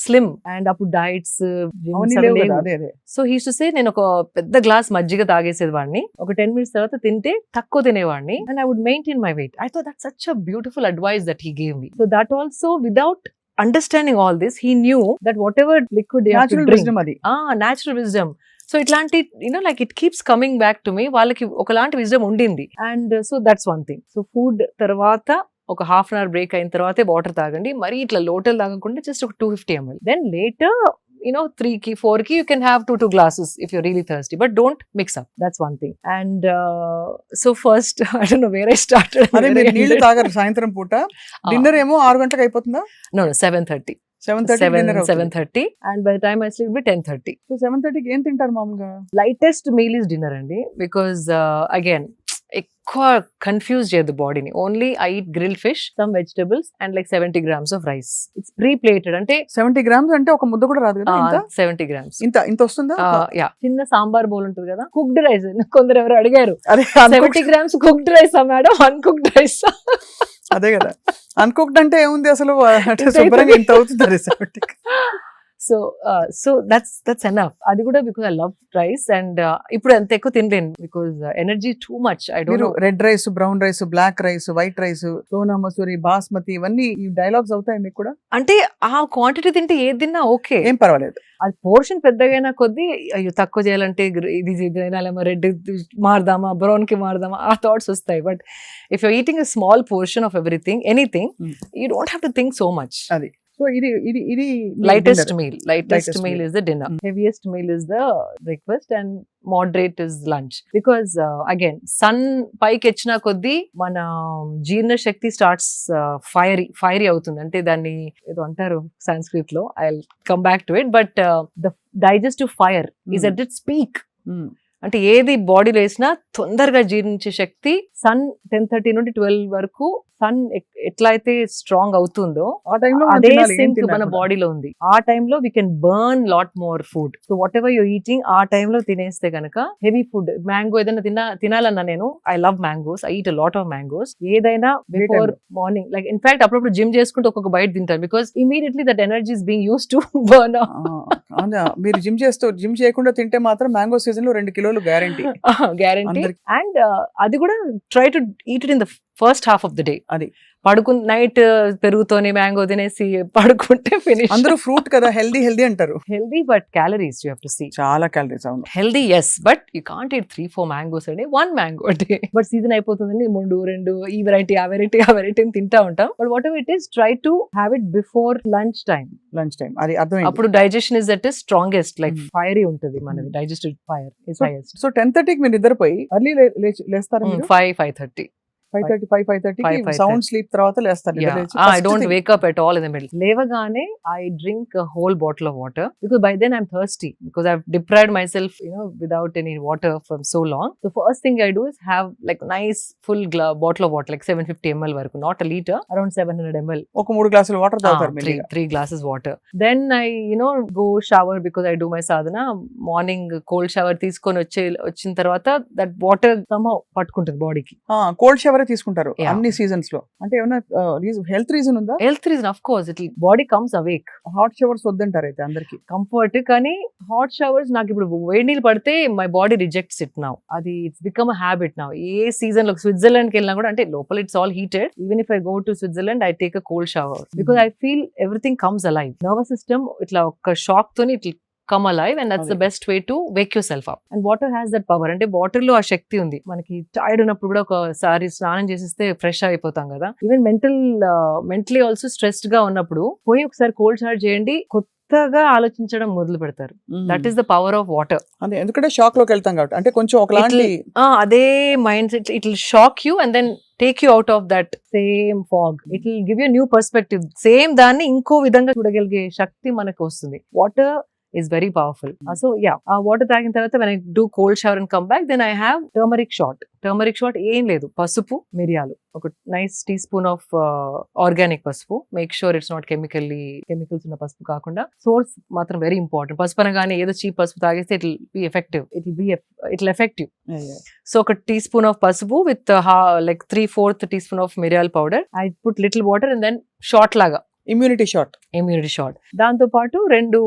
Speaker 2: slim. And అప్పుడు diets, so he to say, నేను ఒక పెద్ద గ్లాస్ మజ్జిగ తాగేసేది వాడిని, ఒక 10 minutes తర్వాత తింటే తక్కువ తినేవాడిని, and I would maintain my weight. I thought that's such a beautiful advice that he gave me. So that also without understanding all this, he knew that whatever liquid natural wisdom. So ఇట్లాంటి like it keeps coming back to me. వాళ్ళకి ఒకలాంటి wisdom ఉండింది. And so that's one thing. So food తర్వాత ఒక half an hour break అయిన తర్వాతే water తాగండి. మరి ఇట్లా లోటల్ తాగకుండా జస్ట్ ఒక 250 ml. దెన్ లేటర్ 3కి 4కి you can have 2 glasses if you're really thirsty, but don't mix up. That's one thing. And so first, I don't know where I started.
Speaker 1: అదే మీరు నీళ్లు తాగరు సాయంత్రం పూట, డిన్నర్ ఏమో 6 గంటలకు అయిపోతుందా?
Speaker 2: No, 7:30. 7:30 and by the time I sleep, it'll be 10:30.
Speaker 1: So 7:30కి ఏం తింటారు మామూలుగా?
Speaker 2: Lightest meal is dinner అండి, because again ఎక్కువ కన్ఫ్యూజ్ చేయదు బాడీని. Only I eat grill fish, some vegetables and like 70 grams of rice. It's pre plated. అంటే
Speaker 1: 70 grams అంటే ఒక ముద్ద కూడా రాదు కదా?
Speaker 2: 70 grams.
Speaker 1: ఇంత వస్తుందా?
Speaker 2: యా, చిన్న సాంబార్ బౌల్ ఉంటుంది కదా, కుక్డ్ రైస్. కొందరు ఎవరు అడిగారు, 70 grams cooked rice madam, uncooked rice? అదే
Speaker 1: కదా, అన్కుక్డ్ అంటే ఏముంది అసలు, శుభ్రంగా ఇంత అవుతుంది.
Speaker 2: So that's enough. అది కూడా because I love rice and ఇప్పుడు అంత ఎక్కువ తినలేను because energy too much. I don't
Speaker 1: మీరు
Speaker 2: know.
Speaker 1: Red rice, brown rice, black rice, white rice, Sona Masuri, basmati ఇవన్నీ ఈ డైలాగ్స్ అవుతాయి మీకు కూడా?
Speaker 2: అంటే ఆ క్వాంటిటీ తింటే ఏది తిన్నా ఓకే.
Speaker 1: ఏం పర్వాలేదు.
Speaker 2: అది పోర్షన్ పెద్దగైనా కొద్దీ అయ్యో తక్కువ చేయాలంటే ఇది తినాలేమో, రెడ్ మారదామా, బ్రౌన్ కి మారదామా, ఆ థాట్స్ వస్తాయి. But if you eating a small portion of everything, anything, you don't have to think so much.
Speaker 1: అది సో ఇది
Speaker 2: lightest
Speaker 1: dinner.
Speaker 2: meal
Speaker 1: Lightest
Speaker 2: meal
Speaker 1: meal.
Speaker 2: is the dinner. Heaviest meal is the breakfast and moderate is lunch, because again sun పైకి వచ్చిన కొద్దీ మన జీర్ణ శక్తి starts fiery అవుతుంది. అంటే దాన్ని ఏదో అంటారు సంస్కృత్ లో, I come back to it, but the digestive fire is at its peak.
Speaker 1: Mm.
Speaker 2: అంటే ఏది బాడీలో వేసినా తొందరగా జీర్ణించే శక్తి సన్ 10:30 నుండి 12 వరకు సన్ ఎట్లా అయితే స్ట్రాంగ్ అవుతుందో
Speaker 1: ఆ టైంలో
Speaker 2: అదే సింక్ మన బాడీలో ఉంది. ఆ టైంలో we can burn lot more food. So what ever you're eating ఆ టైంలో తినేస్తే కనుక హెవీ ఫుడ్, మ్యాంగో ఏదైనా తినాలన్నా, నేను I love mangoes, I eat a lot of mangoes. ఏదైనా బిఫోర్ మార్నింగ్, లైక్ ఇన్ఫాక్ట్ అప్పుడప్పుడు జిమ్ చేసుకుంటూ ఒక్కొక్క బయట తింటాను, because immediately that energy is being use to burn.
Speaker 1: మీరు జిమ్ చేయకుండా తింటే మాత్రం మ్యాంగో సీజన్ లో 2 కిలోలు గ్యారంటీ.
Speaker 2: అండ్ అది కూడా try to eat it in the first half of the day.
Speaker 1: అది
Speaker 2: నైట్ పెరుగుతోని మ్యాంగో తినేసి పడుకుంటే ఫినిష్.
Speaker 1: అందరూ ఫ్రూట్ కదా, హెల్దీ అంటారు.
Speaker 2: Healthy but calories you have to see.
Speaker 1: చాలా క్యాలరీస్. అవును,
Speaker 2: healthy yes, but you can't eat 3-4 mangoes అండి, 1 మ్యాంగో డే. బట్ సీజన్ అయిపోతుందని 3-2 ఈ వెరైటీ ఆ వెరైటీ తింటా ఉంటాం. But whatever it is, try to have it before lunch time.
Speaker 1: అది అర్థమైంది.
Speaker 2: అప్పుడు digestion is at strongest, like fiery ఉంటుంది మనది, digestive fire is highest.
Speaker 1: So 10:30కి మీరు నిద్రపోయి ఎర్లీ లేస్తారు?
Speaker 2: 5:30
Speaker 1: 5:30 సౌండ్ స్లీప్ తర్వాత లేస్తారు.
Speaker 2: I don't wake up at all in the middle. లేవగానే I drink a whole bottle of water, because by then I'm thirsty, because I've deprived myself, without any water from so long. The first thing I do is have like nice full bottle of water, like 750 ml varaku, not a liter, around 700 ml.
Speaker 1: ఒక 3 గ్లాసులు water తాగుతారు.
Speaker 2: 3 glasses water. Then I go shower, because I do my sadhana. Morning cold shower తీసుకొని వచ్చిన తర్వాత that water somehow పట్టుకుంటుంది బాడీకి.
Speaker 1: Cold shower తీసుకుంటారు
Speaker 2: Yeah.
Speaker 1: అన్ని సీజన్స్ లో. అంటే ఏమైనా హెల్త్ రీజన్ ఉందా?
Speaker 2: Health reason, of course, it body comes awake.
Speaker 1: Hot showers వద్దంటారు అయితే అందరికి.
Speaker 2: కంఫర్ట్, కానీ హాట్ షవర్స్ నాకు ఇప్పుడు వేడి నీళ్ళు పడితే my body rejects it now. అది it's become a habit now. ఏ సీజన్ లో స్విట్జర్లాండ్ కి వెళ్ళినా కూడా, అంటే లోపల it's all heated, even if I go to Switzerland I take a cold shower, because I feel everything comes alive. Nervous system ఇట్లా ఒక షాక్ తోని ఇట్లా come alive, and that's the best way to wake yourself up. And water has that power. అంటే water లో ఆ శక్తి ఉంది. మనకి tired ఉన్నప్పుడు కూడా ఒకసారి స్నానం చేసేస్తే ఫ్రెష్ అయిపోతాం కదా. ఈవెన్ మెంటలీ ఆల్సో స్ట్రెస్డ్ గా ఉన్నప్పుడు పోయి ఒకసారి కోల్డ్ షవర్ చేయండి, కొత్తగా ఆలోచించడం మొదలు పెడతారు. That is the power of water.
Speaker 1: అంటే ఎందుకంటే షాక్ లోకి వెళ్తాం కాబట్టి, అంటే కొంచెం ఒకలాంటి
Speaker 2: అదే mind set, it will shock you and then take you out of that same fog. It will give you a new perspective. Same దాన్ని ఇంకో విధంగా చూడగలిగే శక్తి మనకు వస్తుంది. Water is very powerful. So yeah, water తాగిన తర్వాత when I do cold shower and come back, then I have turmeric shot. ఏం లేదు, పసుపు, మిరియాలు, ఒక nice teaspoon of organic పసుపు. Make sure it's not chemicals ఉన్న పసుపు కాకుండా, సోర్స్ మాత్రం వెరీ ఇంపార్టెంట్. పసుపు అనగానే ఏదో చీప్ పసుపు తాగేస్తే it will effect you. So ఒక టీ స్పూన్ ఆఫ్ పసుపు with like 3/4 teaspoon of మిరియాల powder. I put little water and then shot లాగా
Speaker 1: ఇమ్యూనిటీ షాట్. దాంతో
Speaker 2: పాటు 2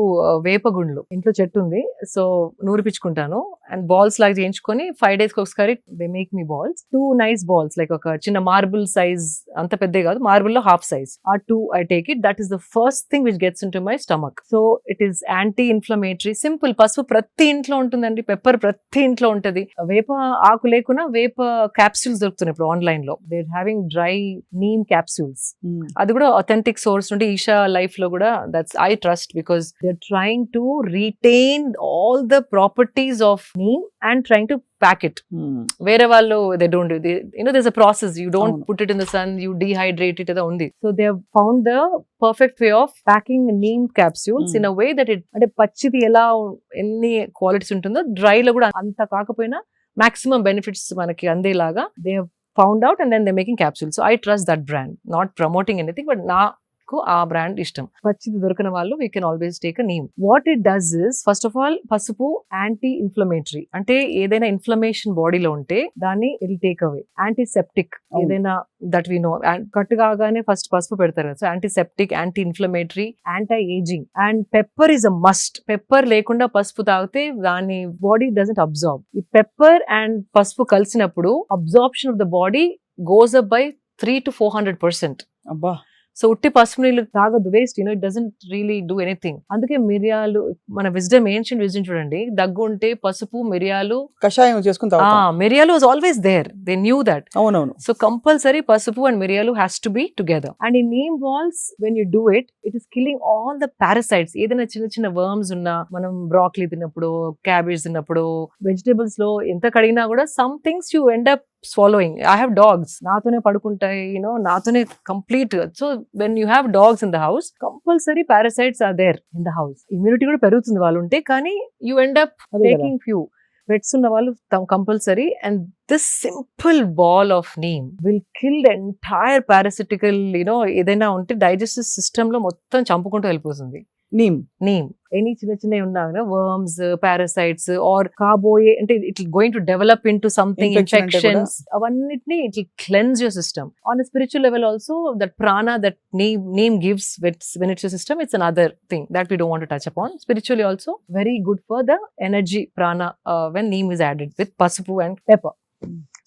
Speaker 2: వేపగుండ్లు, ఇంట్లో చెట్టు ఉంది, సో నూరిపించుకుంటాను అండ్ బాల్స్ లాగా చేయించుకొని 5 days ఒకసారి they make me balls. 2 nice balls, like ఒక చిన్న మార్బుల్ సైజ్, అంత పెద్ద కాదు, మార్బుల్ లో హాఫ్ సైజ్. ఆ 2 I take it. That is the first thing which gets into my stomach. So it is anti-inflammatory. Simple. పసుపు ప్రతి ఇంట్లో ఉంటుందండి, పెప్పర్ ప్రతి ఇంట్లో ఉంటది. వేప ఆకు లేకున్నా వేప క్యాప్సూల్స్ దొరుకుతున్నాయి ఇప్పుడు ఆన్లైన్ లో. They are having dry neem capsules. అది కూడా అథెంటిక్ సోర్స్ నుండి, ఈషా లైఫ్ లో కూడా. That's I trust, because they are trying to retain all the properties of neem and trying to pack it. వేరే వాళ్ళు they don't do, there's a process, you don't put it in the sun, you dehydrate it, undi. So they have found the perfect way of packing neem capsules in a way that it, అంటే పచ్చిది ఎలా ఎన్ని qualities ఉంటుందో, dry లో కూడా అంత కాకపోయినా maximum benefits మనకి అందేలాగా they have found out, and then they're making capsules. So I trust that brand. Not promoting anything, but నాకు ఆ బ్రాండ్ ఇష్టం. పచ్చిది దొరికిన వాళ్ళు we can always take a neem. What it does is first of all పసుపు anti inflammatory, అంటే ఏదైనా inflammation బాడీలో ఉంటే దాన్ని it will take away. Antiseptic ఏదైనా దట్ వి నో, కట్టు కాగానే ఫస్ట్ పసుపు పెడతారు కదా, so antiseptic, anti inflammatory, anti ageing. And pepper is a must. Pepper లేకుండా పసుపు తాగితే దాని బాడీ డజంట్ అబ్జార్బ్. ఈ పెప్పర్ అండ్ పసుపు కలిసినప్పుడు absorption of the body goes up by 300 to 400%.
Speaker 1: అబ్బా.
Speaker 2: సో ఉట్టి పసుపు నీళ్ళు తాగదు, waste, it doesn't really do anything. అందుకే మిరియాలు, మన విజ్డమ్, ఏన్షియంట్ విజ్డమ్ చూడండి, దగ్గు ఉంటే పసుపు మిరియాలు
Speaker 1: కషాయం చేసుకుని తాగుతాం.
Speaker 2: మిరియాలు was always there, they knew that.
Speaker 1: అవునవును.
Speaker 2: సో కంపల్సరీ పసుపు అండ్ మిరియాలు has to be together. And ఈ neem balls when you do it is killing all the parasites. ఏదైనా చిన్న చిన్న వర్మ్స్ ఉన్నా, మనం బ్రాక్లీ తిన్నప్పుడు, క్యాబేజ్ తిన్నప్పుడు, వెజిటేబుల్స్ లో ఎంత కడిగినా కూడా some things you end up swallowing. I have dogs, నాతోనే పడుకుంటాయి, నాతోనే complete. So when you have dogs in the house, compulsory parasites are there in the house. Immunity కూడా పెరుగుతుంది వాళ్ళు ఉంటే, కానీ you end up taking few. Pets ఉన్న వాళ్ళు compulsory. And this simple ball of neem will kill the entire parasitical, ఏదైనా ఉంటే digestive system లో మొత్తం చంపుకుంటూ వెళ్ళిపోతుంది నీమ్. ఎనీ చిన్న చిన్నవి ఉన్నా వర్మ్స్, పారాసైట్స్ ఆర్ కాబోయే, అంటే it going to develop in to something, infections, అవన్నిటిని it will cleanse your system. On spiritual level also that prana that name gives when it's your system, it's another thing that we don't want to touch upon. Spiritually also very good for the energy prana when neem is added with pasupu and pepper.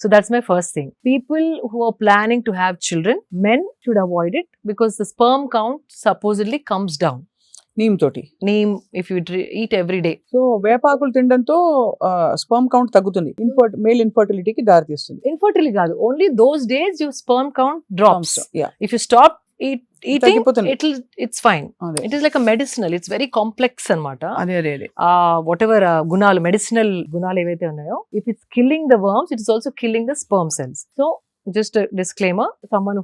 Speaker 2: So that's my first thing. People who are planning to have children, men should avoid it because the sperm count supposedly comes down. Neem if you eat every day.
Speaker 1: So వేపాకులు తినడంతో sperm count తగ్గుతుంది, male ఇన్ఫర్టిలిటీకి దారి తీస్తుంది.
Speaker 2: Infertility కాదు, only those days your sperm count drops. If you stop eating, it's fine. It is like a medicinal, it's very complex అన్నమాట. Whatever గుణాలు, medicinal గుణాలు ఏవైతే ఉన్నాయో, if it's killing the worms, it is also killing the sperm cells. So just a disclaimer, someone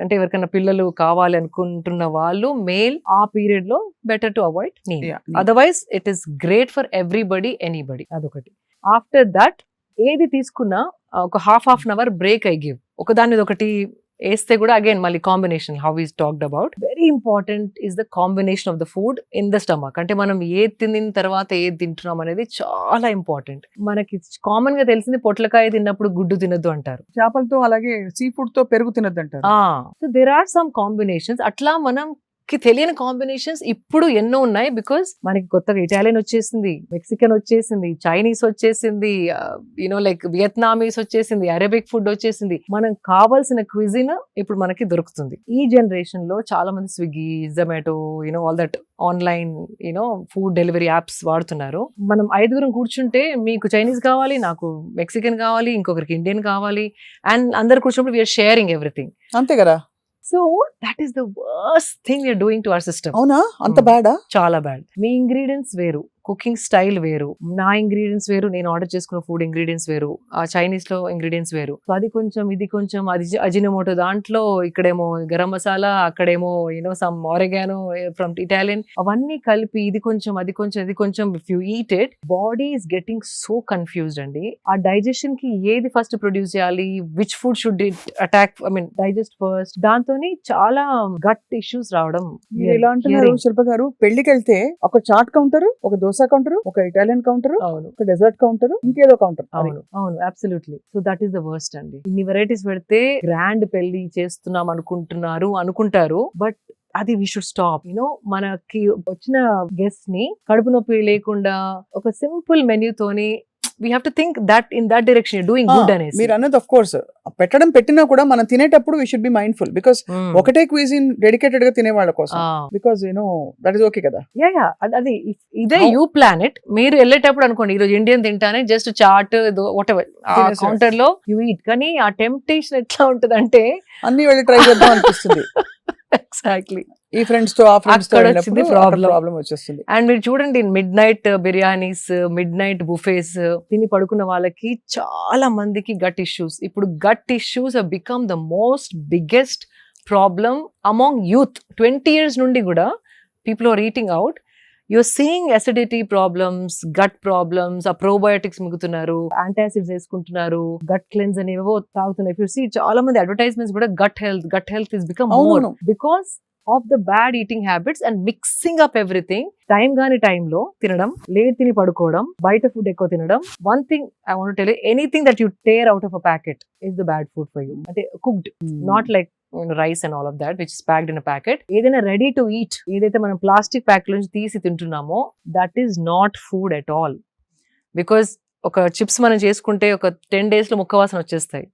Speaker 2: అంటే ఎవరికైనా పిల్లలు కావాలి అనుకుంటున్న వాళ్ళు మేల్ ఆ పీరియడ్ లో better to avoid neem. Otherwise it is great for everybody, anybody. అదొకటి. ఆఫ్టర్ దట్ ఏది తీసుకున్నా ఒక half an hour break I give. ఒకదాని మీద ఒకటి వేస్తే కూడా అగైన్ మళ్ళీ combination, how is talked about, very important is the combination of the food in the stomach. అంటే మనం ఏది తిన్న తర్వాత ఏది తింటున్నాం అనేది చాలా ఇంపార్టెంట్. మనకి కామన్ గా తెలిసింది పొట్లకాయ తిన్నప్పుడు గుడ్డు తినద్దు అంటారు,
Speaker 1: చేపలతో అలాగే సీ ఫుడ్ తో పెరుగు తినద్దు అంటారు.
Speaker 2: So there are some combinations. అట్లా మనం తెలియని కాంబినేషన్స్ ఇప్పుడు ఎన్నో ఉన్నాయి. బికాస్ మనకి కొత్తగా ఇటాలియన్ వచ్చేసింది, మెక్సికన్ వచ్చేసింది, చైనీస్ వచ్చేసింది, లైక్ వియత్నామీస్ వచ్చేసింది, అరేబిక్ ఫుడ్ వచ్చేసింది. మనం కావాల్సిన క్విజిన్ ఇప్పుడు మనకి దొరుకుతుంది. ఈ జనరేషన్ లో చాలా మంది Swiggy, Zomato, all that online food delivery apps వాడుతున్నారు. మనం 5 కూర్చుంటే మీకు చైనీస్ కావాలి, నాకు మెక్సికన్ కావాలి, ఇంకొకరికి ఇండియన్ కావాలి, అండ్ అందరు కూర్చున్నప్పుడు వీఆర్ షేరింగ్ ఎవ్రీథింగ్.
Speaker 1: అంతే కదా.
Speaker 2: So that is the worst thing we are doing to our system.
Speaker 1: అవునా? అంత బ్యాడా?
Speaker 2: చాలా బ్యాడ్. మీ ఇంగ్రీడియంట్స్ వేరు, కుకింగ్ స్టైల్ వేరు, నా ఇంగ్రీడియంట్స్ వేరు, నేను ఆర్డర్ చేసుకున్న ఫుడ్ ఇంగ్రీడియంట్స్ వేరు, ఆ చైనీస్ లో ఇంగ్రీడియంట్స్ వేరు. సో అది కొంచెం, ఇది కొంచెం, అది అజినోమోటో దాంట్లో, ఇక్కడేమో గరం మసాలా, అక్కడేమో సమ్ ఆరెగానో ఫ్రమ్ ఇటాలియన్, అవన్నీ కలిపి ఇది కొంచెం, అది కొంచెం, ఇది కొంచెం. If you eat it, body is getting so confused అండి. ఆ డైజెషన్ కి ఏది ఫస్ట్ ప్రొడ్యూస్ చేయాలి, which food should it attack, digest first, దాంతో చాలా గట్ ఇష్యూస్ రావడం.
Speaker 1: ఎలా అంటున్నారు శిల్ప గారు, పెళ్లికి వెళ్తే ఒక చాట్ కౌంటర్, ఒక దోశ కౌంటర్, ఒక ఇటాలియన్ కౌంటర్, ఒక డెజర్ట్ కౌంటర్, ఇంకేదో కౌంటర్.
Speaker 2: అవును, absolutely. So that is the worst అండి. ఇన్ని వెరైటీస్ పెడితే గ్రాండ్ పెళ్లి చేస్తున్నాం అనుకుంటారు, బట్ అది వి షుడ్ స్టాప్. మనకి వచ్చిన గెస్ట్ ని కడుపు నొప్పి లేకుండా ఒక simple మెన్యూతోని we have to think that in that direction you're doing good అనేసి.
Speaker 1: మీరు అన్నది ఆఫ్ కోర్స్ పెట్టినా కూడా మనం తినేటప్పుడు we should be mindful because ఒకటే క్విజిన్ డెడికేటెడ్ గా తినే వాళ్ళ కోసం, because that is okay కదా.
Speaker 2: అది ఇదే యూ ప్లాన్ ఇట్. మీరు వెళ్ళేటప్పుడు అనుకోండి ఈరోజు ఇండియన్ తింటానే, just chat whatever counter లో యూ ఈట్. కానీ ఆ టెంప్టేషన్ ఎట్లా ఉంటది అంటే
Speaker 1: అన్ని వెళ్ళి ట్రై చేద్దాం అనిపిస్తుంది.
Speaker 2: ఎగ్జాక్ట్లీ.
Speaker 1: ఈ ఫ్రెండ్స్ తో ప్రాబ్లం వచ్చేస్తుంది.
Speaker 2: అండ్ మీరు చూడండి, midnight biryanis, midnight buffets తిని పడుకున్న వాళ్ళకి చాలా మందికి గట్ ఇష్యూస్. ఇప్పుడు gut issues have become the most biggest problem among youth. 20 years నుండి కూడా people are eating out. you're seeing acidity problems, gut problems, ఆ probiotics మిగుతున్నారు, antacids వేసుకుంటున్నారు, gut cleanse అనేవో తాగుతున్నారు. If you see చాలా మంది అడ్వర్టైజ్మెంట్స్ కూడా gut health is become more because of the bad eating habits and mixing up everything. Time గాని టైంలో తినడం, లేట్ తిని పడుకోవడం, బయట ఫుడ్ ఎక్కువ తినడం. One thing I want to tell you, anything that you tear out of a packet is the bad food for you. అంటే cooked, not like rice and all of that which is packed in a packet. ఏదైనా ready to eat, ఏదైతే మనం plastic pack నుంచి తీసి తింటున్నామో that is not food at all. Because ఒక chips మనం చేసుకుంటే ఒక 10 days లో ముక్క వాసన వచ్చేస్తాయి.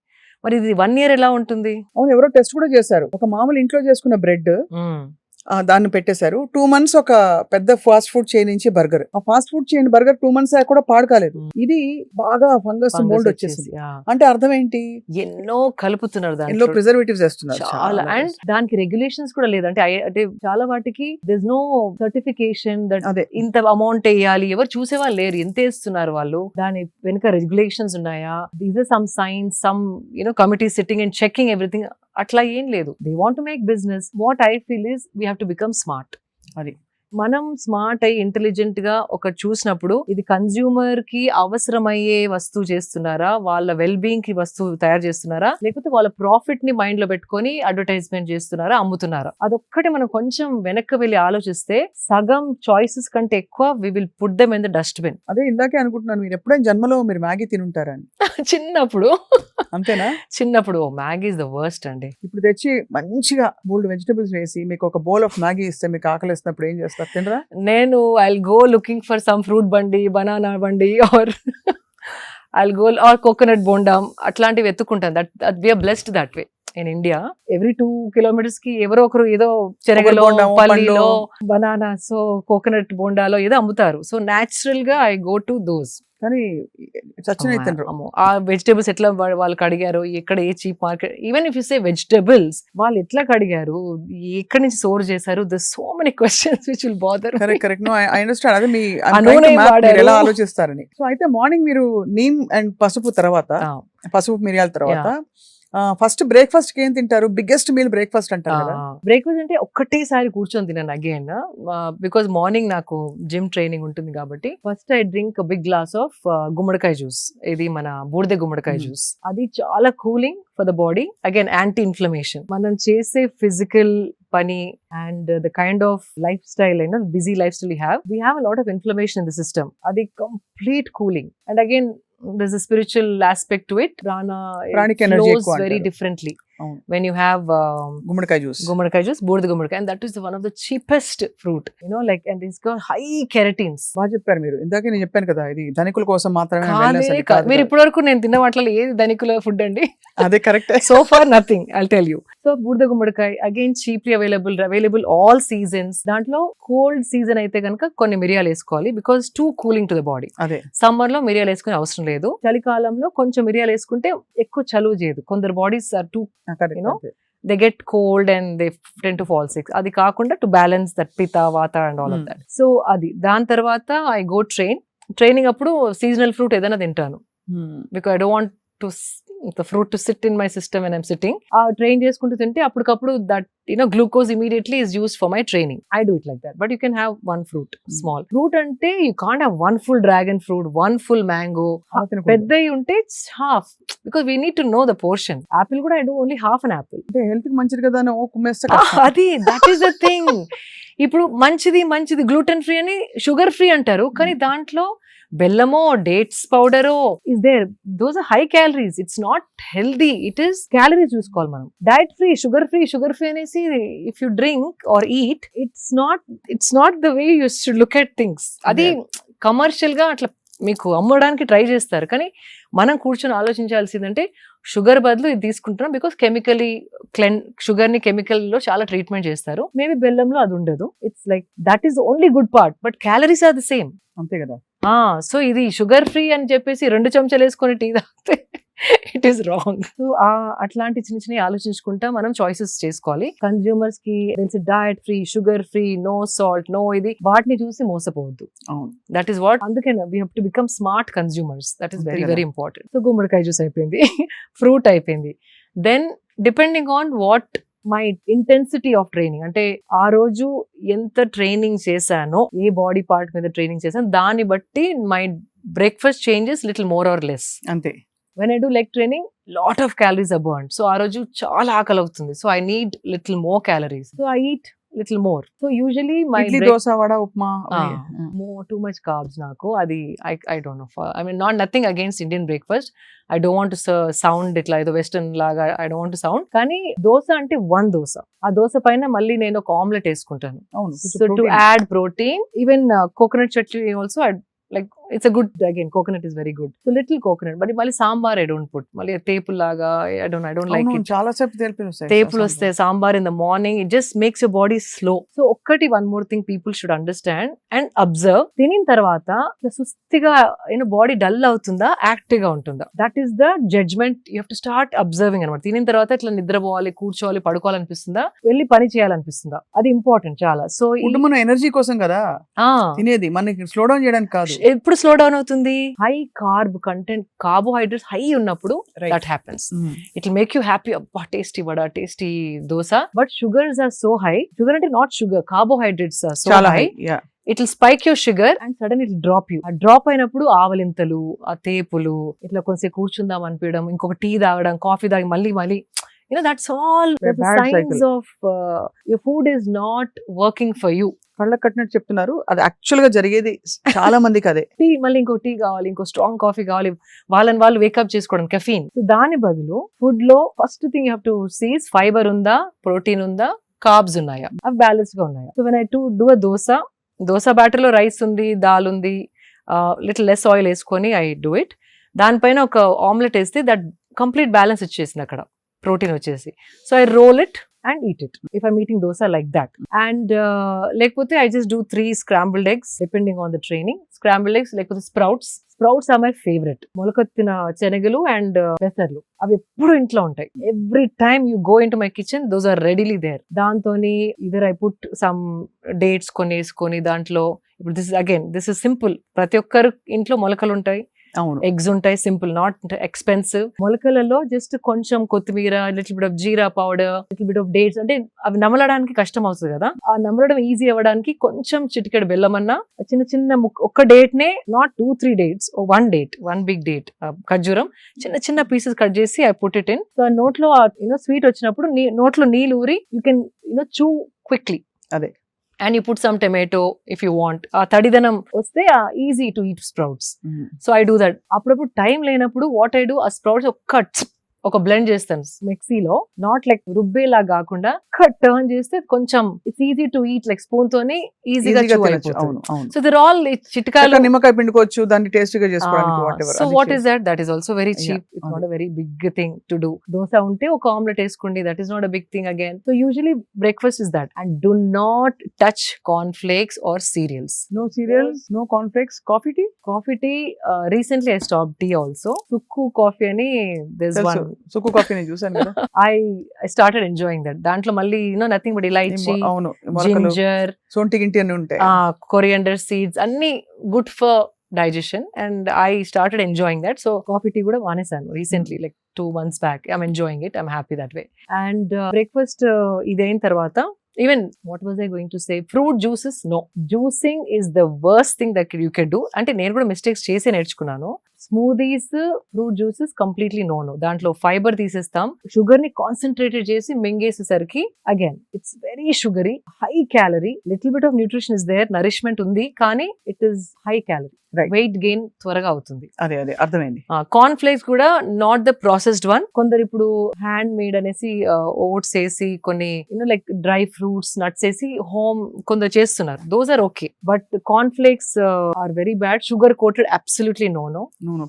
Speaker 2: మరి ఇది 1 year ఎలా ఉంటుంది?
Speaker 1: అవును, ఎవరో టెస్ట్ కూడా చేశారు. ఒక మామూలు ఇంట్లో చేసుకున్న బ్రెడ్ దాన్ని పెట్టేశారు. 2 months ఒక పెద్ద ఫాస్ట్ ఫుడ్ చైన్ నుంచి బర్గర్. ఆ fast food chain burger 2 months కూడా పాడు కాలేదు. ఇది బాగా ఫంగస్ మోల్డ్ వచ్చేసింది. అంటే అర్థం ఏంటి?
Speaker 2: ఎన్నో కలుపుతున్నారు,
Speaker 1: ఎన్నో
Speaker 2: దాంట్లో
Speaker 1: ప్రిజర్వేటివ్స్ వేస్తున్నారు.
Speaker 2: చాలా. అండ్ దానికి రెగ్యులేషన్స్ కూడా లేదు. అంటే చాలా వాటికి దిస్ నో సర్టిఫికేషన్ దట్
Speaker 1: అదే
Speaker 2: ఇంత అమౌంట్ వేయాలి. ఎవరు చూసేవాళ్ళు లేరు, ఎంత వేస్తున్నారు వాళ్ళు, దాని వెనుక రెగ్యులేషన్స్ ఉన్నాయా, these are some science, some committee sitting and checking everything. అట్లా ఏం లేదు. They want to make business. What I feel is we have to become smart.
Speaker 1: అది
Speaker 2: మనం స్మార్ట్ అయ్యి ఇంటెలిజెంట్ గా ఒకటి చూసినప్పుడు ఇది కన్స్యూమర్ కి అవసరమయ్యే వస్తువు చేస్తున్నారా, వాళ్ళ వెల్ బీయింగ్ కి వస్తువు తయారు చేస్తున్నారా, లేకపోతే వాళ్ళ ప్రాఫిట్ ని మైండ్ లో పెట్టుకొని అడ్వర్టైజ్మెంట్ చేస్తున్నారా, అమ్ముతున్నారా? అదొక్కటి మనం కొంచెం వెనక్కి వెళ్ళి ఆలోచిస్తే సగం చాయిసెస్ కంటే ఎక్కువ we will put them in the dustbin.
Speaker 1: అదే ఇందాకే అనుకుంటున్నాను, మీరు ఎప్పుడైనా జన్మలో మీరు మ్యాగీ తినుంటారని.
Speaker 2: చిన్నప్పుడు
Speaker 1: అంతేనా?
Speaker 2: చిన్నప్పుడు మ్యాగీ ఇస్ ద వర్స్ట్ అండి.
Speaker 1: ఇప్పుడు తెచ్చి మంచిగా 3 vegetables వేసి మీకు ఒక బౌల్ ఆఫ్ మ్యాగీ ఇస్తే మీకు ఆకలిస్తున్నప్పుడు ఏం చేస్తారు? తినరా?
Speaker 2: నేను I'll go looking for some fruit బండి, బనానా బండి, or I'll go or coconut బోండాం, అట్లాంటివి ఎత్తుకుంటాను. That we are blessed that way. In India every 2 kilometers కి ఎవరో ఒకరు ఏదో చెరగలో, పల్లిలో, బనానాస్, కోకోనట్ బోండాలో ఏదో అమ్ముతారు. సో న్యాచురల్ గా ఐ గో టు దోస్.
Speaker 1: కానీ చచ్చిన తినరు.
Speaker 2: ఆ వెజిటేబుల్స్ ఎట్లా వాళ్ళు కడిగారు, ఎక్కడ ఏ cheap market, even if you say vegetables వాళ్ళు ఎట్లా కడిగారు, ఎక్కడి నుంచి స్టోర్ చేశారు, the so many questions which will bother.
Speaker 1: Correct. No I understand. అదే మీ ఎలా ఆలోచిస్తారని. సో అయితే మార్నింగ్ మీరు నీమ్ అండ్ పసుపు తర్వాత, పసుపు మిరియాల తర్వాత ఫస్ట్ బ్రేక్ఫాస్ట్ కి ఏం తింటారు? బిగ్గెస్ట్ మీల్ బ్రేక్ఫాస్ట్ అంటారు కదా.
Speaker 2: బ్రేక్ఫాస్ట్ అంటే ఒక్కటేసారి కూర్చొని తిన్నాను అగైన్, బికాస్ మార్నింగ్ నాకు జిమ్ ట్రైనింగ్ ఉంటుంది కాబట్టి. First I drink big glass of గుమ్మడికాయ జ్యూస్. ఇది మన బూడిద గుమ్మడికాయ జ్యూస్. అది చాలా cooling for the body. Again anti inflammation. మనం చేసే ఫిజికల్ పని and the kind of lifestyle అయినా busy lifestyle we have a lot of inflammation in the system. అది complete cooling. And again there's a spiritual aspect to it. Pranic energy flows very differently when you have
Speaker 1: gummadikai juice,
Speaker 2: both gummadikai, and that is one of the cheapest fruit, like, and it's got high keratins.
Speaker 1: బాగా చెప్పారు మీరు. ఇందాకే నేను చెప్పాను కదా, ఇది ధనికుల కోసం మాత్రమే.
Speaker 2: మీరు ఇప్పటివరకు నేను తిన్న వాటిలో ఏది ధనికుల ఫుడ్ అండి?
Speaker 1: అదే correct.
Speaker 2: So far nothing, I'll tell you. So బూడిద గుమ్మడికాయ again cheaply available all seasons. దాంట్లో కోల్డ్ సీజన్ అయితే కనుక కొన్ని మిరియాలు వేసుకోవాలి, because two cooling to the body.
Speaker 1: అదే
Speaker 2: సమ్మర్ లో మిరియాలు వేసుకునే అవసరం లేదు. చలికాలంలో కొంచెం మిరియాలు వేసుకుంటే ఎక్కువ చలువ చేయదు. కొందరు bodies are too they get cold and they tend to fall sick. అది కాకుండా to balance that pitta, vata and all of that. So అది దాని తర్వాత I go training అప్పుడు సీజనల్ ఫ్రూట్ ఏదైనా తింటాను, because I don't want the fruit to sit in my system when I'm sitting. Train చేసుకుంటూ తింటే అప్పటికప్పుడు that glucose immediately is used for my training. I do it like that. But you can have one fruit, small fruit. Ante you can't have one full dragon fruit, one full mango. Peddai unte it's half, because we need to know the portion. Apple kuda I do only half an apple.
Speaker 1: Ante health ki manchidi kada ani kummesta
Speaker 2: adi that is the thing. ఇప్పుడు మంచిది gluten free అని sugar free అంటారు, కానీ దాంట్లో బెల్లమో dates పౌడరో is there. Those are high calories. It's not healthy. It is calories చూసుకోవాలి మనం. డైట్ ఫ్రీ, షుగర్ ఫ్రీ అనేసి if you drink or eat, it's not the way you should look at things. అది commercial గా అట్లా మీకు అమ్మడానికి try చేస్తారు, కానీ మనం కూర్చొని ఆలోచించాల్సిందంటే షుగర్ బదులు ఇది తీసుకుంటున్నాం, బికాస్ షుగర్ ని కెమికల్ లో చాలా ట్రీట్మెంట్ చేస్తారు. మేబీ బెల్లంలో అది ఉండదు. It's like that is only good part, but calories are the same.
Speaker 1: అంతే కదా.
Speaker 2: సో ఇది షుగర్ ఫ్రీ అని చెప్పేసి 2 చెంచాలు వేసుకొని టీ తాగితే ఇట్ ఈస్ రాంగ్. సో అట్లాంటి చిన్న ఆలోచించుకుంటా మనం చాయిసెస్ చేసుకోవాలి. కన్స్యూమర్స్ కి తెలిసి diet free, sugar free, no salt, no ఇది, వాటిని చూసి మోసపోవద్దు. That is what. అందుకే we have to become smart consumers. That is very very important. So గుమ్మడికాయ జ్యూస్ అయిపోయింది, ఫ్రూట్ అయిపోయింది. Then depending on what my intensity of training, అంటే ఆ రోజు ఎంత ట్రైనింగ్ చేశానో, ఏ బాడీ పార్ట్ మీద ట్రైనింగ్ చేశాను, దాన్ని బట్టి my breakfast changes little more or less.
Speaker 1: అంతే.
Speaker 2: When I do leg training, lot of calories are burned. So ఆ రోజు చాలా ఆకలి అవుతుంది. So I need little more calories. So I eat little more. So usually my
Speaker 1: idli, dosa, vada, upma
Speaker 2: too much carbs నాకు అది I don't know. I mean not nothing against Indian breakfast. I don't want to sound ఇట్లా ఏదో western లాగా I don't want to sound. కానీ దోశ అంటే one dosa, ఆ దోశ పైన మళ్ళీ నేను ఒక ఆమ్లెట్ వేసుకుంటాను.
Speaker 1: అవును.
Speaker 2: So to add protein, even coconut chutney also like it's a good, again coconut is very good, so little coconut, but mali sambar I don't put, mali tepul laga I don't like it.
Speaker 1: చాలా సేపు తేలిపి వస్తాయి.
Speaker 2: Tepul వస్తే sambar in the morning, it just makes your body slow. So ఒక్కటి one more thing people should understand and observe, తినిన తర్వాత సుస్తిగా body dull అవుతుందా active గా ఉంటుందా, that is the judgment you have to start observing అనమాట. తినిన తర్వాత ఇట్లా నిద్రపోవాలి, కూర్చోవాలి, పడుకోవాలనిపిస్తుందా, వెళ్ళి పని చేయాలనిపిస్తుందా, అది ఇంపార్టెంట్ చాలా. సో
Speaker 1: మన ఎనర్జీ కోసం కదా తినేది, మనకి స్లో డౌన్ చేయడానికి కాదు.
Speaker 2: ఎప్పుడు స్లో డౌన్ అవుతుంది, high carb content, carbohydrates high ఉన్నప్పుడు that happens. It will make you happy, అబ్బా tasty vada, tasty dosa, but sugars are so high. Sugar అంటే not sugar, carbohydrates are so high. It will spike your sugar and sudden it drop you. ఆ drop అయినప్పుడు ఆవలింతలు, ఆ తేపులు, ఇట్లా కొంచెం కూర్చుందాం అనిపించడం, ఇంకొక టీ తాగడం, కాఫీ తాగి మళ్ళీ that's all the signs of your food is not working for you.
Speaker 1: కళ్ళ కట్టినట్టు చెప్తున్నారు, అది యాక్చువల్ గా జరిగేది చాలా మందికి అదే.
Speaker 2: టీ మళ్ళీ ఇంకో టీ కావాలి, ఇంకో స్ట్రాంగ్ కాఫీ కావాలి, వాళ్ళని వాళ్ళు వేకప్ చేసుకోవడం, కెఫీన్. దాని బదులు ఫుడ్ లో first thing you have to see fibre ఉందా, ప్రోటీన్ ఉందా, కార్బ్స్ ఉన్నాయా, అవి బ్యాలెన్స్ గా ఉన్నాయా. So when I do a dosa batter లో రైస్ ఉంది, దాల్ ఉంది, లిటిల్ లెస్ ఆయిల్ వేసుకొని ఐ డూ ఇట్. దానిపైన ఒక ఆమ్లెట్ వేస్తే దట్ కంప్లీట్ బ్యాలెన్స్ వచ్చేసింది అక్కడ, ప్రోటీన్ వచ్చేసి. So I roll it and eat it if I'm eating dosa like that. And lekapothe I just do 3 scrambled eggs depending on the training. Scrambled eggs, lekapothe sprouts are my favorite. Molakattina chenagalu and pesarlu avi eppudu intlo untai. Every time you go into my kitchen, those are readily there. Dantoni either I put some dates koni dantlo. This is simple. Prati okkaru intlo molakalu untai, eggs ఉంటాయి, simple, not expensive. మొలకలలో just కొంచెం కొత్తిమీర, little bit of jeera powder, little bit of dates, అంటే అవి నమలడానికి కష్టం అవుతుంది కదా, ఆ నమలడం ఈజీ అవ్వడానికి కొంచెం చిటికెడు బెల్లం అన్న, చిన్న ఒక్క డేట్ నే, not 2-3 dates, one big date, ఖర్జూరం చిన్న పీసెస్ కట్ చేసి I put it in. So నోట్లో స్వీట్ వచ్చినప్పుడు నోట్లో నీళ్ళు ఊరి యూ కెన్ చూ క్విక్లీ. అదే. And you put some tomato if you want. తడిదనం వస్తే easy to eat sprouts. So I do that. అప్పుడప్పుడు టైం లేనప్పుడు what I do, ఆ sprouts ఒక బ్లెండ్ చేస్తాను మిక్సీలో, నాట్ లైక్ రుబ్బేలా కాకుండా టర్న్ చేస్తే కొంచెం it's easy to eat, like spoon తోనే ఈజీగా అయిపోతుంది. సో దర్ ఆల్ చిట్కాలు,
Speaker 1: నిమ్మకాయ పిండుకోవచ్చు, దాన్ని టేస్టీగా చేసుకోవడానికి.
Speaker 2: So what is that is also very cheap. It's not a very big thing to do. Dosa ఉంటే ఒక ఆమ్లెట్ వేసుకోండి, that is not a big thing again. So usually breakfast is that. And do not touch corn flakes or cereals.
Speaker 1: No cereals, no corn flakes.
Speaker 2: Coffee tea, recently I stopped tea also. Sukku coffee ani, there's one
Speaker 1: Sukku coffee నేను చూసాను కదా.
Speaker 2: I started enjoying that. దాంట్లో మళ్ళీ nothing but elaichi, ginger,
Speaker 1: సొంటి గింటి అన్ని ఉంటాయి,
Speaker 2: coriander seeds, అన్ని good for digestion, and I started enjoying that. So coffee tea kuda vanesanu recently, like 2 months back. I'm enjoying it, I'm happy that way. And breakfast idain tarvata, even what was I going to say, fruit juices, no, juicing is the worst thing that you can do. అంటే నేను కూడా mistakes చేసే నేర్చుకున్నాను. Smoothies, fruit juices completely no. దాంట్లో fibre తీసేస్తాం, sugar ని concentrated చేసి మింగేసేసరికి again it's very sugary, high calorie. Little bit of nutrition is there, nourishment ఉంది, కానీ it is high calorie. Weight gain త్వరగా అవుతుంది.
Speaker 1: అదే అర్థమైంది.
Speaker 2: కార్న్ ఫ్లేక్స్ కూడా నాట్ ద ప్రాసెస్డ్ వన్. కొందరు ఇప్పుడు హ్యాండ్ మేడ్ అనేసి ఓట్స్ వేసి కొన్ని లైక్ డ్రై ఫ్రూట్స్, నట్స్ వేసి హోమ్ కొందరు చేస్తున్నారు. Those are okay, but corn flakes are very bad. Sugar coated, absolutely no.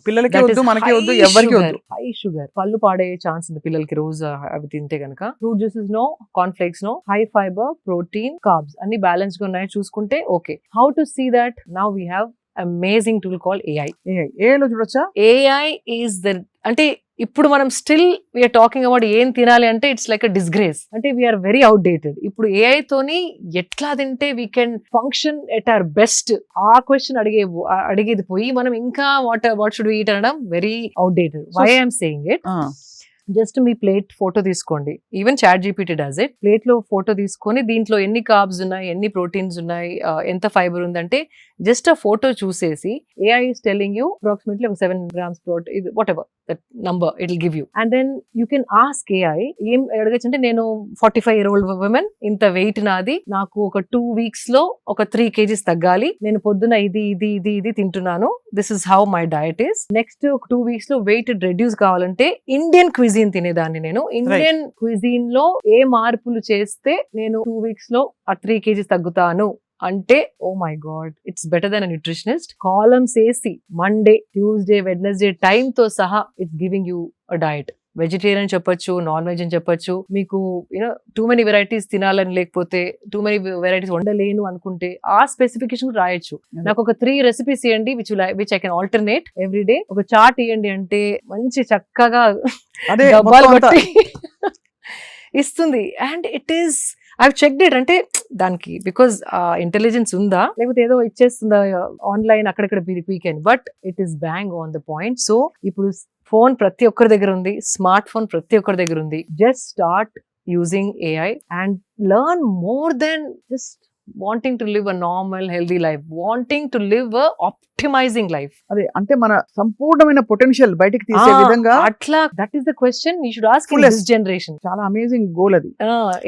Speaker 1: పిల్లలకి వద్దు, మనకి వద్దు, ఎవరికి వద్దు.
Speaker 2: హై షుగర్, పళ్ళు పాడయ్యే ఛాన్స్ ఉంది పిల్లలకి రోజు అవి తింటే కనుక. Fruit juices no, corn flakes no. High fibre, protein, carbs అన్ని బ్యాలెన్స్ గా ఉన్నాయి చూసుకుంటే okay. How to see that? Now we have amazing tool called AI.
Speaker 1: AI లో చూడొచ్చా?
Speaker 2: AI is the, అంటే ఇప్పుడు మనం స్టిల్ వీఆర్ టాకింగ్ అబౌట్ ఏం తినాలి అంటే ఇట్స్ లైక్ అ డిస్గ్రేస్. అంటే వీఆర్ వెరీ అవుట్డేటెడ్. ఇప్పుడు AI తోని ఎట్లా తింటే we can function at our best, ఆ క్వశ్చన్ అడిగేది పోయి మనం ఇంకా వాట్ షుడ్ వి ఈట్ అనడం very outdated. Why I'm saying it, just మీ ప్లేట్ ఫోటో తీసుకోండి, even ChatGPT does it. Plate లో ఫోటో తీసుకొని దీంట్లో ఎన్ని కార్బ్స్ ఉన్నాయి, ఎన్ని ప్రోటీన్స్ ఉన్నాయి, ఎంత ఫైబర్ ఉందంటే జస్ట్ ఆ ఫోటో చూసేసి AI is telling you approximately 7 grams protein, whatever that number it will give you, and then you can ask AI ఏం అడగచ్చు అంటే, నేను 45-year-old women, ఇంత వెయిట్ నాది, నాకు ఒక 2 weeks లో ఒక 3 kgs తగ్గాలి, నేను పొద్దున ఇది తింటున్నాను, this is how my diet is. Next 2 weeks లో వెయిట్ రెడ్యూస్ కావాలంటే ఇండియన్ క్విజీన్ తినేదాన్ని, నేను ఇండియన్ క్విజీన్ లో ఏ మార్పులు చేస్తే నేను 2 weeks లో ఆ 3 kgs తగ్గుతాను అంటే, oh my God, it's better than a nutritionist. Columns వేసి మండే, ట్యూస్డే, వెడ్నెస్డే టైమ్ తో సహా it's giving you a diet. Vegetarian చెప్పొచ్చు, నాన్ వెజ్ అని చెప్పొచ్చు. మీకు టూ మెనీ వెరైటీస్ తినాలని లేకపోతే టూ మెనీ వెరైటీస్ వండలేను అనుకుంటే ఆ స్పెసిఫికేషన్ రాయొచ్చు. నాకు ఒక 3 recipes ఇవ్వండి which I can alternate every day. ఒక చార్ట్ ఇవ్వండి అంటే మంచి చక్కగా డబ్బాలు కొట్టి ఇస్తుంది. And it is, I checked it. అంటే దానికి బికాస్ ఇంటెలిజెన్స్ ఉందా లేకపోతే ఏదో ఇచ్చేస్తుందా ఆన్లైన్ అక్కడక్కడ weekend, but it is bang on the point. So ఇప్పుడు ఫోన్ ప్రతి ఒక్కరి దగ్గర ఉంది, స్మార్ట్ ఫోన్ ప్రతి ఒక్కరి దగ్గర ఉంది. Just start using AI and learn more than just wanting to live a normal healthy life, wanting to live a optimising life.
Speaker 1: అదే అంటే మన సంపూర్ణమైన పొటెన్షియల్ బయటికి తీసే విధంగా
Speaker 2: అట్లా, that is the question you should ask in this generation.
Speaker 1: చాలా amazing goal అది.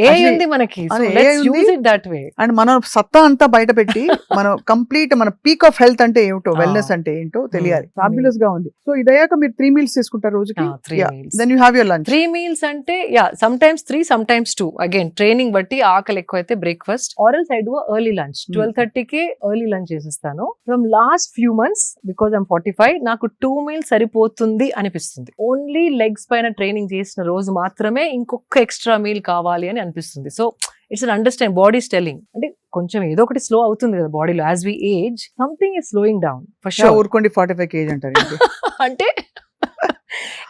Speaker 2: AI ఉంది మనకి, so let's use it that way.
Speaker 1: And మన సత్తా అంతా బయట పెట్టి మనం కంప్లీట్ మన పీక్ ఆఫ్ హెల్త్ అంటే ఏమిటో, వెల్నెస్ అంటే ఏంటో తెలియాలి. ఫ్యాబ్యులస్ గా ఉంది. సో ఇదయ్యాక మీరు 3 meals తీసుకుంటారు రోజుకి.
Speaker 2: 3 meals.
Speaker 1: Then you have your lunch.
Speaker 2: 3 meals అంటే sometimes 3, some times 2. Again training బట్టి ఆకలి ఎక్కువ అయితే breakfast, or else I do early lunch. 12:30కి ఎర్లీ లంచ్ చేసేస్తాను. From last few months because I'm 45, నాకు 2 meals సరిపోతుంది అనిపిస్తుంది. ఓన్లీ లెగ్స్ పైన ట్రైనింగ్ చేసిన రోజు మాత్రమే ఇంకొక ఎక్స్ట్రా మీల్ కావాలి అని అనిపిస్తుంది. So it's un understand, body telling అంటే కొంచెం ఏదో ఒకటి స్లో అవుతుంది కదా బాడీలో. As we age something is slowing down for sure.
Speaker 1: ఊరుకోండి 45 kg అంటారు
Speaker 2: అంటే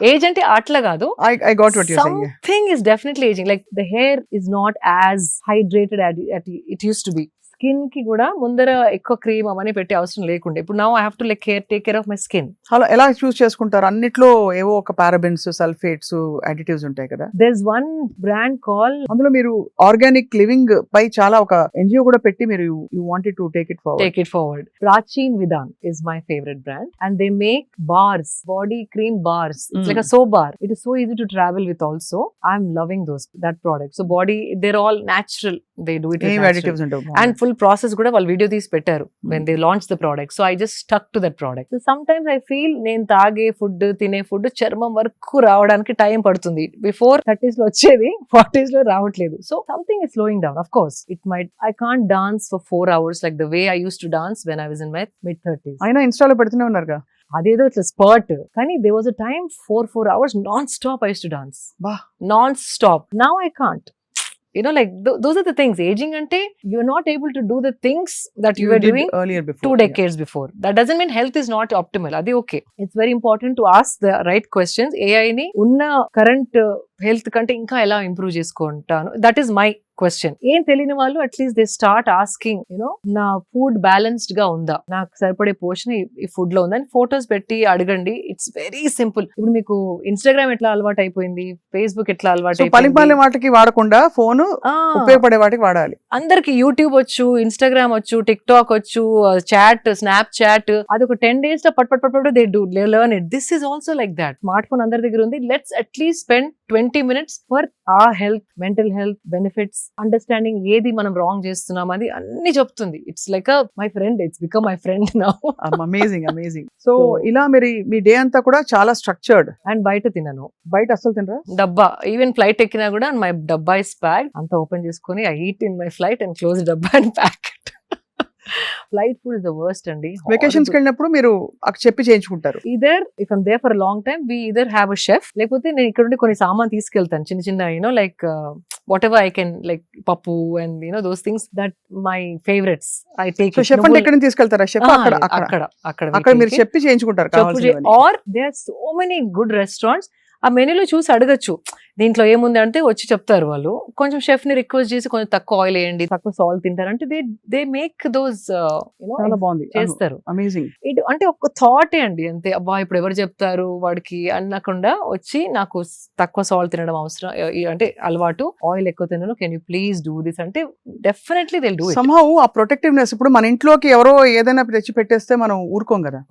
Speaker 2: ఏజ్ అంటే అట్లా కాదు.
Speaker 1: I got what you're saying.
Speaker 2: Something is definitely aging. Like the hair is not as hydrated as it used to be. Skin కి కూడా ముందర ఎక్కువ క్రీమ్ అవన్నీ పెట్టే అవసరం లేకుండా ఇప్పుడు now I have to take care of my skin.
Speaker 1: అలా ఎలా చూస్ చేసుకుంటారు? అన్నిట్లో ఏవో ఒక పారాబెన్స్, సల్ఫేట్స్, అడిటివ్స్ ఉంటాయి కదా.
Speaker 2: There's one brand called,
Speaker 1: అందులో మీరు ఆర్గానిక్ లివింగ్ పై చాలా ఒక NGO కూడా పెట్టి మీరు you wanted to take it forward.
Speaker 2: Prachin Vidhan is my favorite brand and they make bars, body cream bars. It's like a soap bar. It is so easy to travel with also. I'm loving that product. So body, they're all natural. They do it with natural.
Speaker 1: Additives ఉంటాయి.
Speaker 2: And full process కూడా వాళ్ళు video తీసి పెట్టారు when they launched the product. So I just stuck to that product. So sometimes I feel నేను తాగే food, తినే food చర్మం వరకు రావడానికి టైం పడుతుంది. బిఫోర్ 30s లో వచ్చేది 40s లో రావట్లేదు. So something is slowing down. Of course it might, I can't dance for 4 hours like the way I used to dance when I was in my mid-30s.
Speaker 1: అయినా ఇన్స్టాలో పెడుతూనే ఉన్నారుగా.
Speaker 2: అదేదో ఇట్లా స్పర్ట్, కానీ there was a time 4 hours non-stop I used to dance. Non-stop. Now I can't. Like those are the things. Aging ante you're not able to do the things that you were doing
Speaker 1: earlier before,
Speaker 2: 2 decades before. That doesn't mean health is not optimal. Adi okay. It's very important to ask the right questions. AI ni unna current health kante inka ela improve chesukontanu. That is my question. ఏం తెలియని వాళ్ళు at least they start asking, నా food balanced గా ఉందా, నాకు సరిపడే పోషణ ఈ ఫుడ్ లో ఉందని ఫోటోస్ పెట్టి అడగండి. It's very simple. ఇప్పుడు మీకు ఇన్స్టాగ్రామ్ ఎట్లా అలవాటు అయిపోయింది, ఫేస్బుక్ ఎట్లా అలవాటు అయిపోయింది,
Speaker 1: వాటికి వాడకుండా ఫోన్ ఉపయోగపడే వాటికి వాడాలి.
Speaker 2: అందరికి యూట్యూబ్ వచ్చు, ఇన్స్టాగ్రామ్ వచ్చు, టిక్ టాక్ వచ్చు, చాట్, స్నాప్ చాట్, అది ఒక 10 days లో పట్ they do learn it. This is also like that. Smart phone అందరి దగ్గర ఉంది. Let's at least spend 20 minutes for our health, mental health benefits, understanding ఏది మనం రాంగ్ చేస్తున్నాం అది అన్ని చెప్తుంది. It's like my friend, it's become my friend now.
Speaker 1: Amazing. So ఇలా మీరు మీ డే అంతా కూడా చాలా స్ట్రక్చర్డ్.
Speaker 2: అండ్ బయట తినను,
Speaker 1: బయట అసలు తినరా?
Speaker 2: డబ్బా, ఈవెన్ ఫ్లైట్ ఎక్కినా కూడా మై డబ్బా ఇస్ ప్యాక్డ్. అంతా ఓపెన్ చేసుకుని I eat in my flight and close dabba and pack. Flight food is the worst అండి.
Speaker 1: వెకేషన్స్ కి వెళ్ళినప్పుడు మీరు అక్కడ చెప్పి చేయించుకుంటారు.
Speaker 2: Either if I'm there for a long time we either have a chef, లేకపోతే నేను ఇక్కడ నుండి కొన్ని సామాన్ తీసుకెళ్తాను చిన్న చిన్న like whatever I can, like pappu and those things that my favorites I take.
Speaker 1: So chef ante ekkada తీసుకెళ్తారా? షెఫ్ అక్కడ మీరు చెప్పి చేయించుకుంటారు కావాల్సినవి.
Speaker 2: Or there are so many good restaurants. ఆ మెనూలో చూసి అడగచ్చు, దీంట్లో ఏముంది అంటే వచ్చి చెప్తారు వాళ్ళు, కొంచెం షెఫ్ ని రిక్వెస్ట్ చేసి కొంచెం తక్కువ ఆయిల్ వేయండి, తక్కువ సాల్ట్ తింటారు అంటే దే మేక్ దోస్
Speaker 1: చాలా బాగుంది,
Speaker 2: చేస్తారు.
Speaker 1: అమేజింగ్.
Speaker 2: ఇటు అంటే ఒక థాటే అండి అంతే, అబ్బా ఇప్పుడు ఎవరు చెప్తారు వాడికి అనకుండా వచ్చి నాకు తక్కువ సాల్ట్ తినడం అవసరం అంటే అలవాటు, ఆయిల్ ఎక్కువ తినను, can you please do this అంటే definitely they do it.
Speaker 1: Somehow ఆ ప్రొటెక్టివ్నెస్, ఇప్పుడు మన ఇంట్లోకి ఎవరో ఏదైనా తెచ్చి పెట్టేస్తే మనం ఊరుకోం కదా,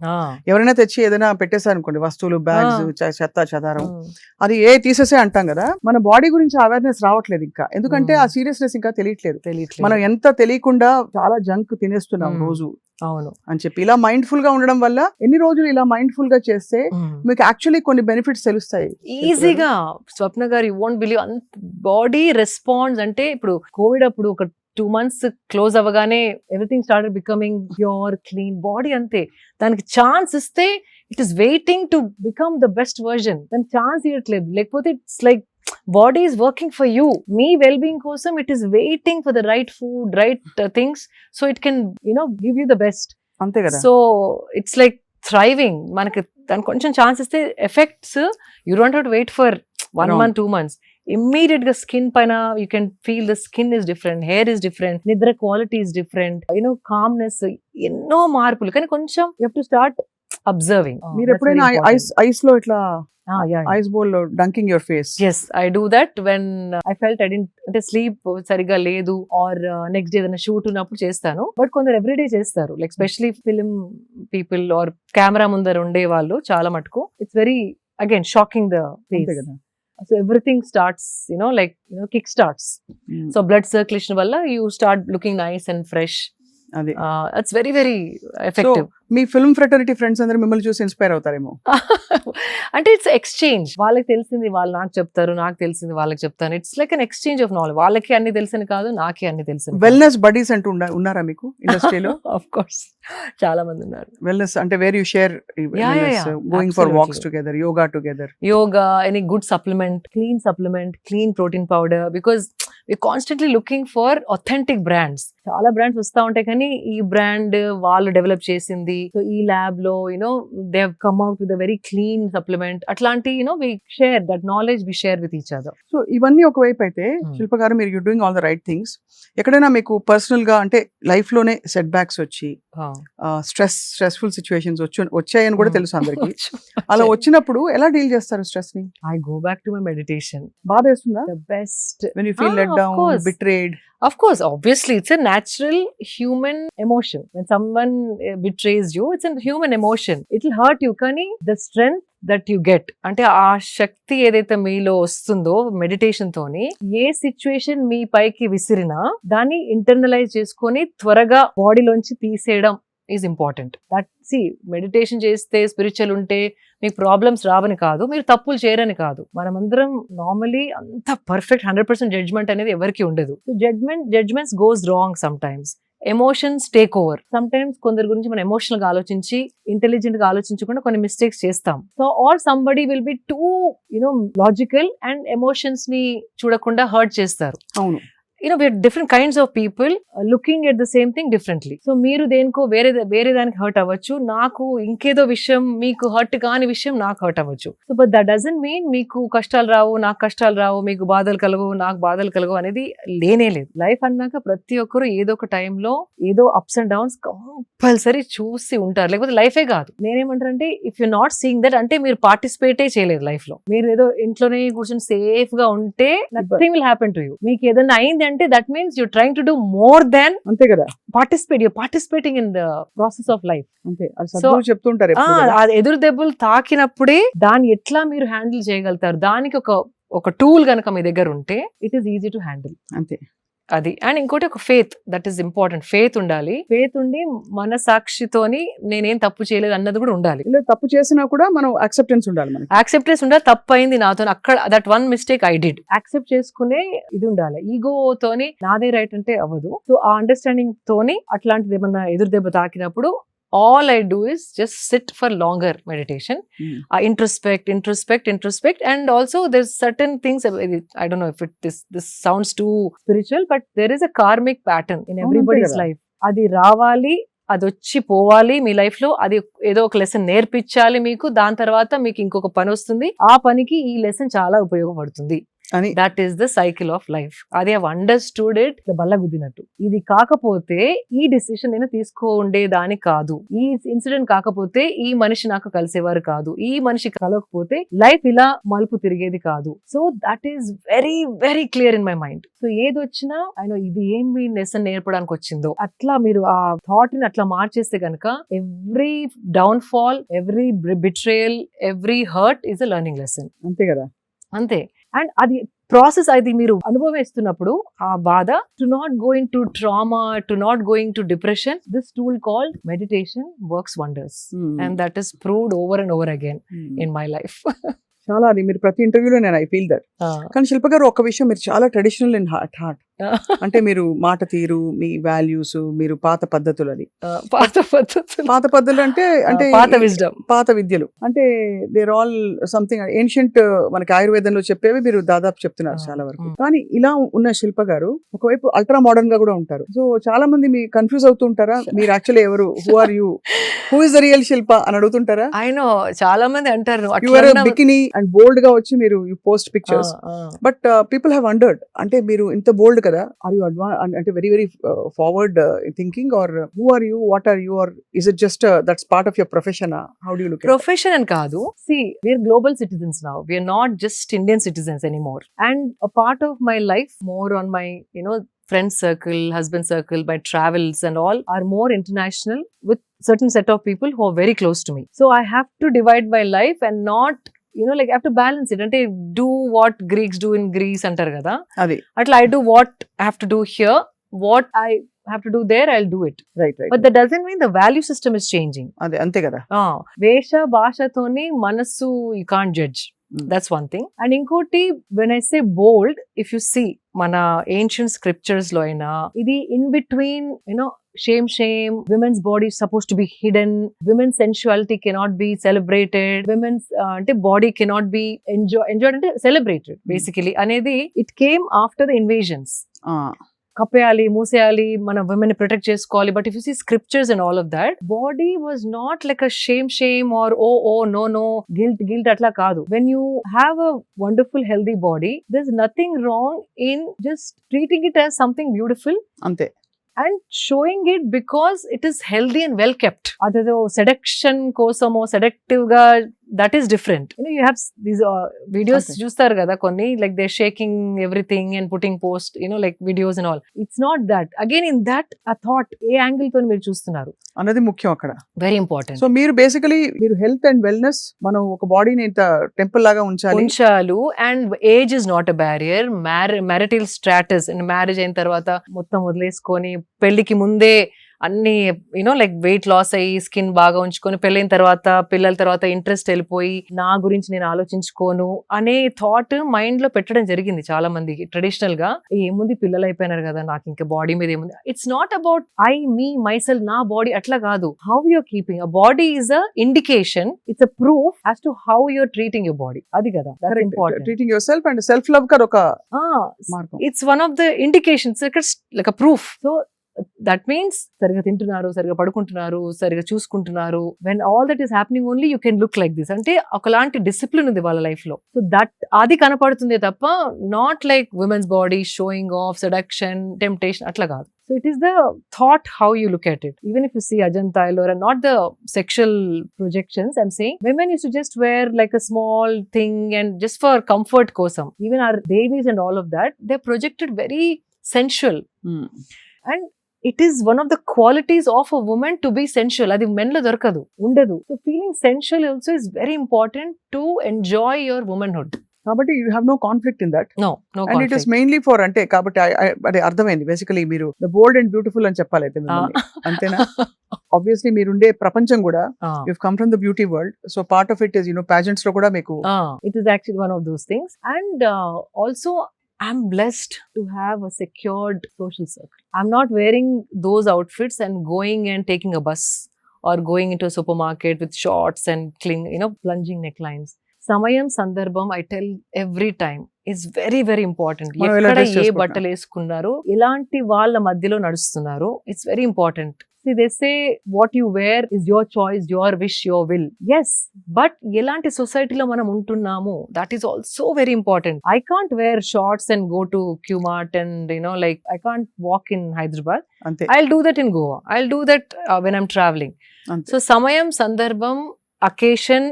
Speaker 1: ఎవరైనా తెచ్చి ఏదైనా పెట్టేశారు అనుకోండి, వస్తువులు, బ్యాగ్స్, చెత్త చెదారం, అది తీసేసే అంటాం కదా. మన బాడీ గురించి అవేర్నెస్ రావట్లేదు ఇంకా, ఎందుకంటే ఆ సీరియస్నెస్ ఇంకా తెలియట్లేదు. మనం ఎంత తెలియకుండా చాలా జంక్ తినేస్తున్నాం రోజు.
Speaker 2: అవును
Speaker 1: అని చెప్పి ఇలా మైండ్ఫుల్ గా ఉండడం వల్ల ఎన్ని రోజులు ఇలా మైండ్ఫుల్ గా చేస్తే మీకు యాక్చువల్లీ కొన్ని బెనిఫిట్స్ తెలుస్తాయి
Speaker 2: ఈజీగా. Swapna garu, you won't believe, body response అంటే ఇప్పుడు కోవిడ్ అప్పుడు ఒక 2 months క్లోజ్ అవ్వగానే everything started becoming pure clean body. అంతే, దానికి ఛాన్స్ ఇస్తే it is waiting to become the best version. దానికి ఛాన్స్ ఇవ్వట్లేదు, లేకపోతే it's like body is working for you, మీ వెల్ బీయింగ్ కోసం it is waiting for the right food, right things, so it can give you the best.
Speaker 1: అంతే కదా.
Speaker 2: So it's like thriving. మనకి దానికి కొంచెం ఛాన్స్ ఇస్తే effects you don't have to wait for 1 month 2 months. Immediate గా skin పైన you can feel the skin is different, hair is different, నిద్ర quality is different, calmness, ఎన్నో మార్పులు. కానీ కొంచెం you have to start observing.
Speaker 1: మీరు ఎప్పుడైనా ఐస్ లో ఇట్లా ఐస్ బౌల్ లో dunking your face?
Speaker 2: yes I do that when I felt I didn't అంటే స్లీప్ సరిగా లేదు ఆర్ నెక్స్ట్ డే ఏదైనా షూట్ ఉన్నప్పుడు చేస్తాను. బట్ కొందరు ఎవ్రీడే చేస్తారు, like specially film people or camera ముందర ఉండే వాళ్ళు చాలా మటుకు. It's very again shocking the face. So everything starts, kick starts. So blood circulation valla you start looking nice and fresh. It's very very effective.
Speaker 1: Me film fraternity friends అందరూ మిమ్మల్ని చూసి inspire అవుతారేమో.
Speaker 2: అంటే it's exchange, వాళ్ళకి తెలిసింది వాళ్ళు నాకు చెప్తారు, నాకు తెలిసింది వాళ్ళకి చెప్తాను. It's like an exchange of knowledge. వాళ్ళకి అన్ని తెలిసింది కాదు, నాకే అన్ని తెలిసింది.
Speaker 1: వెల్నెస్ బడీస్ అంటూ ఉన్నారా మీకు ఇండస్ట్రీలో?
Speaker 2: ఆఫ్ కోర్స్ చాలా మంది ఉన్నారు.
Speaker 1: వెల్నెస్ అంటే where you share going for walks together, yoga together,
Speaker 2: yoga, any good supplement, clean protein powder, because we're constantly looking for authentic brands. చాలా బ్రాండ్స్ వస్తా ఉంటాయి, కానీ ఈ బ్రాండ్ వాళ్ళు డెవలప్ చేసింది, సో ఈ ల్యాబ్ లో they have come out with a very clean supplement. అట్లాంటి we share that knowledge, we share with each other.
Speaker 1: So ఇవన్నీ ఒకవైపు అయితే శిల్ప గారు, మీరు you doing all the right things. ఎక్కడైనా మీకు పర్సనల్ గా అంటే లైఫ్ లోనే సెట్ బ్యాక్స్ వచ్చి స్ట్రెస్ఫుల్ సిచ్యువేషన్స్ వచ్చాయని కూడా తెలుసు అందరికి. అలా వచ్చినప్పుడు ఎలా డీల్ చేస్తారు స్ట్రెస్ ని?
Speaker 2: I go back to my meditation.
Speaker 1: బాధ వేస్తుందా?
Speaker 2: The best.
Speaker 1: When you feel let down, betrayed.
Speaker 2: Of course, obviously, it's a natural human emotion. When someone betrays you, it's a human emotion. It will hurt you, kani the strength that you get, అంటే ఆ శక్తి ఏదైతే మీలో వస్తుందో meditation తోని, ఏ situation మీ పైకి విసిరినా దాన్ని internalise చేసుకొని త్వరగా బాడీలోంచి తీసేయడం ఈజ్ ఇంపార్టెంట్. దట్ మెడిటేషన్ చేస్తే, స్పిరిచువల్ ఉంటే మీకు ప్రాబ్లమ్స్ రావని కాదు, మీరు తప్పులు చేయరని కాదు. మనమందరం నార్మలీ అంత పర్ఫెక్ట్ 100% జడ్జ్మెంట్ అనేది ఎవరికి ఉండదు. So judgments goes wrong sometimes. Emotions take over. Sometimes కొందరి గురించి మనం ఎమోషనల్ గా ఆలోచించి, ఇంటెలిజెంట్ గా ఆలోచించకుండా కొన్ని మిస్టేక్స్ చేస్తాం. So or somebody will be too logical and emotions ని చూడకుండా హర్ట్ చేస్తారు.
Speaker 1: అవును.
Speaker 2: we're different kinds of people looking at the same thing differently. So మీరు దేనికో వేరే దానికి హర్ట్ అవ్వచ్చు, నాకు ఇంకేదో విషయం, మీకు హర్ట్ కాని విషయం నాకు హర్ట్ అవ్వచ్చు. So but that doesn't mean మీకు కష్టాలు రావు, నాకు కష్టాలు రావు, మీకు బాధలు కలవు, నాకు బాధలు కలవు అనేది లేనే లేదు. లైఫ్ అన్నాక ప్రతి ఒక్కరు ఏదో ఒక టైంలో ఏదో అప్స్ అండ్ డౌన్స్ కంపల్సరీ చూసి ఉంటారు, లేకపోతే లైఫే కాదు. నేనేమంటానంటే if you not seeing that, అంటే మీరు పార్టిసిపేటే చేయలేదు లైఫ్ లో. మీరు ఏదో ఇంట్లోనే కూర్చొని సేఫ్ గా ఉంటే nothing will happen to you. మీకు ఏదైనా అయింది అంటే that means you're trying to do more than
Speaker 1: అంతే కదా
Speaker 2: participate. You're participating in the process of life.
Speaker 1: అంతే. అది సద్గురు చెప్తుంటారు.
Speaker 2: ఎదురు దెబ్బలు తాకినప్పుడే దాన్ని ఎట్లా మీరు హ్యాండిల్ చేయగలుగుతారు, దానికి ఒక టూల్ గనక మీ దగ్గర ఉంటే it is easy to handle.
Speaker 1: అంతే.
Speaker 2: అది. అండ్ ఇంకోటి ఒక faith, that is important. Faith ఉండాలి. ఫేత్ ఉండి మన సాక్షితోని నేనేం తప్పు చేయలేదు అన్నది కూడా ఉండాలి.
Speaker 1: తప్పు చేసినా కూడా మనం యాక్సెప్టెన్స్ ఉండాలి. మనకి యాక్సెప్టెన్స్
Speaker 2: ఉండాలి. తప్పు అయింది నాతో, అక్కడ that one mistake I did, accept చేసుకునే ఇది ఉండాలి. ఈగోతోని నాదే రైట్ అంటే అవ్వదు. సో ఆ అండర్స్టాండింగ్ తోని అట్లాంటిది ఏమన్నా ఎదురు దెబ్బ తాకినప్పుడు all I do is just sit for longer meditation. Introspect, and also there's certain things, I don't know if this sounds too spiritual, but there is a karmic pattern in everybody's life. అది రావాలి, అది వచ్చి పోవాలి మీ life లో. అది ఏదో ఒక lesson నేర్పించాలి మీకు. దాని తర్వాత మీకు ఇంకొక పని వస్తుంది, ఆ పనికి ఈ లెసన్ చాలా ఉపయోగపడుతుంది.
Speaker 1: అని
Speaker 2: that is the cycle of life. అది ఐ అండర్స్టూడ్ ఇట్ బల్ల గుద్దినట్టు. ఇది కాకపోతే ఈ డెసిషన్ నేను తీసుకోండేదాని కాదు, ఈ ఇన్సిడెంట్ కాకపోతే ఈ మనిషి నాకు కలిసేవారు కాదు, ఈ మనిషి కలవకపోతే లైఫ్ ఇలా మలుపు తిరిగేది కాదు. So that is very very clear in my mind. So ఏది వచ్చినా ఆయన ఇది ఏమి లెసన్ నేర్పడానికి వచ్చిందో అట్లా మీరు ఆ థాట్ ని అట్లా మార్చేస్తే కనుక every down fall, every betrayal, every hurt is a learning lesson.
Speaker 1: అంతే కదా.
Speaker 2: అంతే. అండ్ అది ప్రాసెస్, అది మీరు అనుభవిస్తున్నప్పుడు ఆ బాధ, to not going to trauma, to not going to depression, this tool called meditation works wonders. And that is proved over and over again in my life.
Speaker 1: చాలా అది మీరు ప్రతి ఇంటర్వ్యూలో నేను ఐ ఫీల్ దట్. కానీ శిల్ప గారు ఒక విషయం, మీరు చాలా ట్రెడిషనల్ ఇన్ హార్ట్. అంటే మీరు మాట తీరు, మీ వాల్యూస్, మీరు పాత పద్ధతులు, అది పాత పద్ధతులు అంటే అంటే
Speaker 2: పాత విజ్డమ్,
Speaker 1: పాత విద్యలు అంటే దేర్ ఆల్ సంథింగ్ ఏన్షియంట్, మనకి ఆయుర్వేదంలో చెప్పేవి మీరు దాదాపు చెప్తున్నారు చాలా వరకు. కానీ ఇలా ఉన్న శిల్ప గారు ఒకవైపు అల్ట్రా మోడర్న్ గా కూడా ఉంటారు. సో చాలా మంది మీ కన్ఫ్యూజ్ అవుతూ ఉంటారా, మీరు యాక్చువల్లీ ఎవరు, who are you, who is the real Shilpa అని అడుగుతుంటారా?
Speaker 2: ఆయన చాలా మంది అంటారు
Speaker 1: బికినీ అండ్ బోల్డ్ గా వచ్చి మీరు you post pictures, but people have wondered, అంటే మీరు ఇంత బోల్డ్ కదా, ఆర్ యూ అంటే very very forward thinking, or who are you, what are you, or is it just that's part of your profession? How do you look?
Speaker 2: Profession అని కాదు. See, we are global citizens now. We are not just Indian citizens anymore. And a part of my life, more on my, friend circle, husband circle, my travels and all are more international with certain set of people who are very close to me. So I have to divide my life and not, like I have to balance it. Ante do what Greeks do in Greece antar kada.
Speaker 1: Adi.
Speaker 2: Atla I do what I have to do here. What I have to do there, I'll do it.
Speaker 1: Right.
Speaker 2: But that doesn't mean the value system is changing.
Speaker 1: Ade ante kada.
Speaker 2: Vesha bhashatoni manassu you can't judge. That's one thing. And inkoti, when I say bold, if you see mana ancient scriptures lo aina idi in between, shame, women's body is supposed to be hidden, women's sensuality cannot be celebrated, women's body cannot be enjoyed ante celebrated basically anedi it came after the invasions. కప్పేయాలి, మూసేయాలి, మన women ని protect చేసుకోవాలి. But if you see scriptures and all of that, body was not like a shame or oh no guilt అట్లా కాదు. When you have a wonderful healthy body, there is nothing wrong in just treating it as something beautiful
Speaker 1: అంతే,
Speaker 2: and showing it because it is healthy and well kept. అదేదో seduction కోసమో seductive గా, that is different. You have these videos చూస్తారు కదా కొన్ని, like they're shaking everything and putting post, like videos and all. It's not that. Again, in that a thought, A angle తో మీరు చూస్తున్నారు
Speaker 1: అన్నది ముఖ్యం అక్కడ,
Speaker 2: వెరీ ఇంపార్టెంట్.
Speaker 1: సో మీరు బేసికలీ మీరు హెల్త్ అండ్ వెల్నెస్, మనం ఒక బాడీని ఇంత టెంపుల్ లాగా ఉంచాలి.
Speaker 2: And age is not a barrier. Marital status, marriage అయిన తర్వాత మొత్తం వదిలేసుకొని, పెళ్లికి ముందే అన్ని లైక్ వెయిట్ లాస్ అయ్యి స్కిన్ బాగా ఉంచుకొని, పెళ్ళైన తర్వాత పిల్లల తర్వాత ఇంట్రెస్ట్ వెళ్ళిపోయి, నా గురించి నేను ఆలోచించుకోను అనే థాట్ మైండ్ లో పెట్టడం జరిగింది చాలా మందికి. ట్రెడిషనల్ గా ఏముంది, పిల్లలు అయిపోయినారు కదా, నాకు ఇంకా బాడీ మీద ఏముంది. It's not about me myself, నా బాడీ అట్లా కాదు. How you're keeping a body is a indication, it's a proof as to how you're treating your body. అది కదా
Speaker 1: treating your self and self love కదా ఒక మార్గం.
Speaker 2: It's one of the indications, like a proof. So that means సరిగా తింటున్నారు, సరిగా పడుకుంటున్నారు, సరిగా చూసుకుంటున్నారు. when all that is happening only you can look like this. అంటే ఒకలాంటి డిసిప్లిన్ ఉంది వాళ్ళ లైఫ్ లో. సో దట్ అది కనపడుతుంది తప్ప, not like women's body showing off, seduction, temptation అట్లా కాదు. So it is the thought how you look at it. Even if you see Ajanta, Ellora, not the sexual projections, I'm saying women used to just wear like a small thing and just for comfort kosam. Even our babies and all of that, they're projected very sensual. And it is one of the qualities of a woman to be sensual. Adi men lo dorkadu, undadu. So feeling sensual also is very important to enjoy your womanhood.
Speaker 1: కాబట్టి you have no conflict in that.
Speaker 2: No
Speaker 1: and
Speaker 2: conflict.
Speaker 1: It is mainly for, అంటే కాబట్టి అదే అర్థమైంది. Basically మీరు the bold and beautiful అని చెప్పాలి అయితే అంతేనా? ఆబ్వియస్లీ మీరుండే ప్రపంచం కూడా you come from the beauty world, so part of it is pageants లో కూడా మీకు
Speaker 2: it is actually one of those things. And also I'm blessed to have a secured social circle. I'm not wearing those outfits and going and taking a bus or going into a supermarket with shorts and plunging necklines. Samayam Sandarbham, I tell every time, is very very important. ఎక్కడ ఏ బట్టలు వేసుకున్నారు, ఎలాంటి వాళ్ళ మధ్యలో నడుస్తున్నారు, it's very important. See, they say what you wear is your choice, your wish, your will. Yes, but elanti society lo manam untunnamu, that is also very important. I can't wear shorts and go to Qmart and like I can't walk in Hyderabad.
Speaker 1: అంతే
Speaker 2: I'll do that in Goa. I'll do that when I'm traveling.
Speaker 1: అంతే
Speaker 2: So samayam, sandarbham, occasion,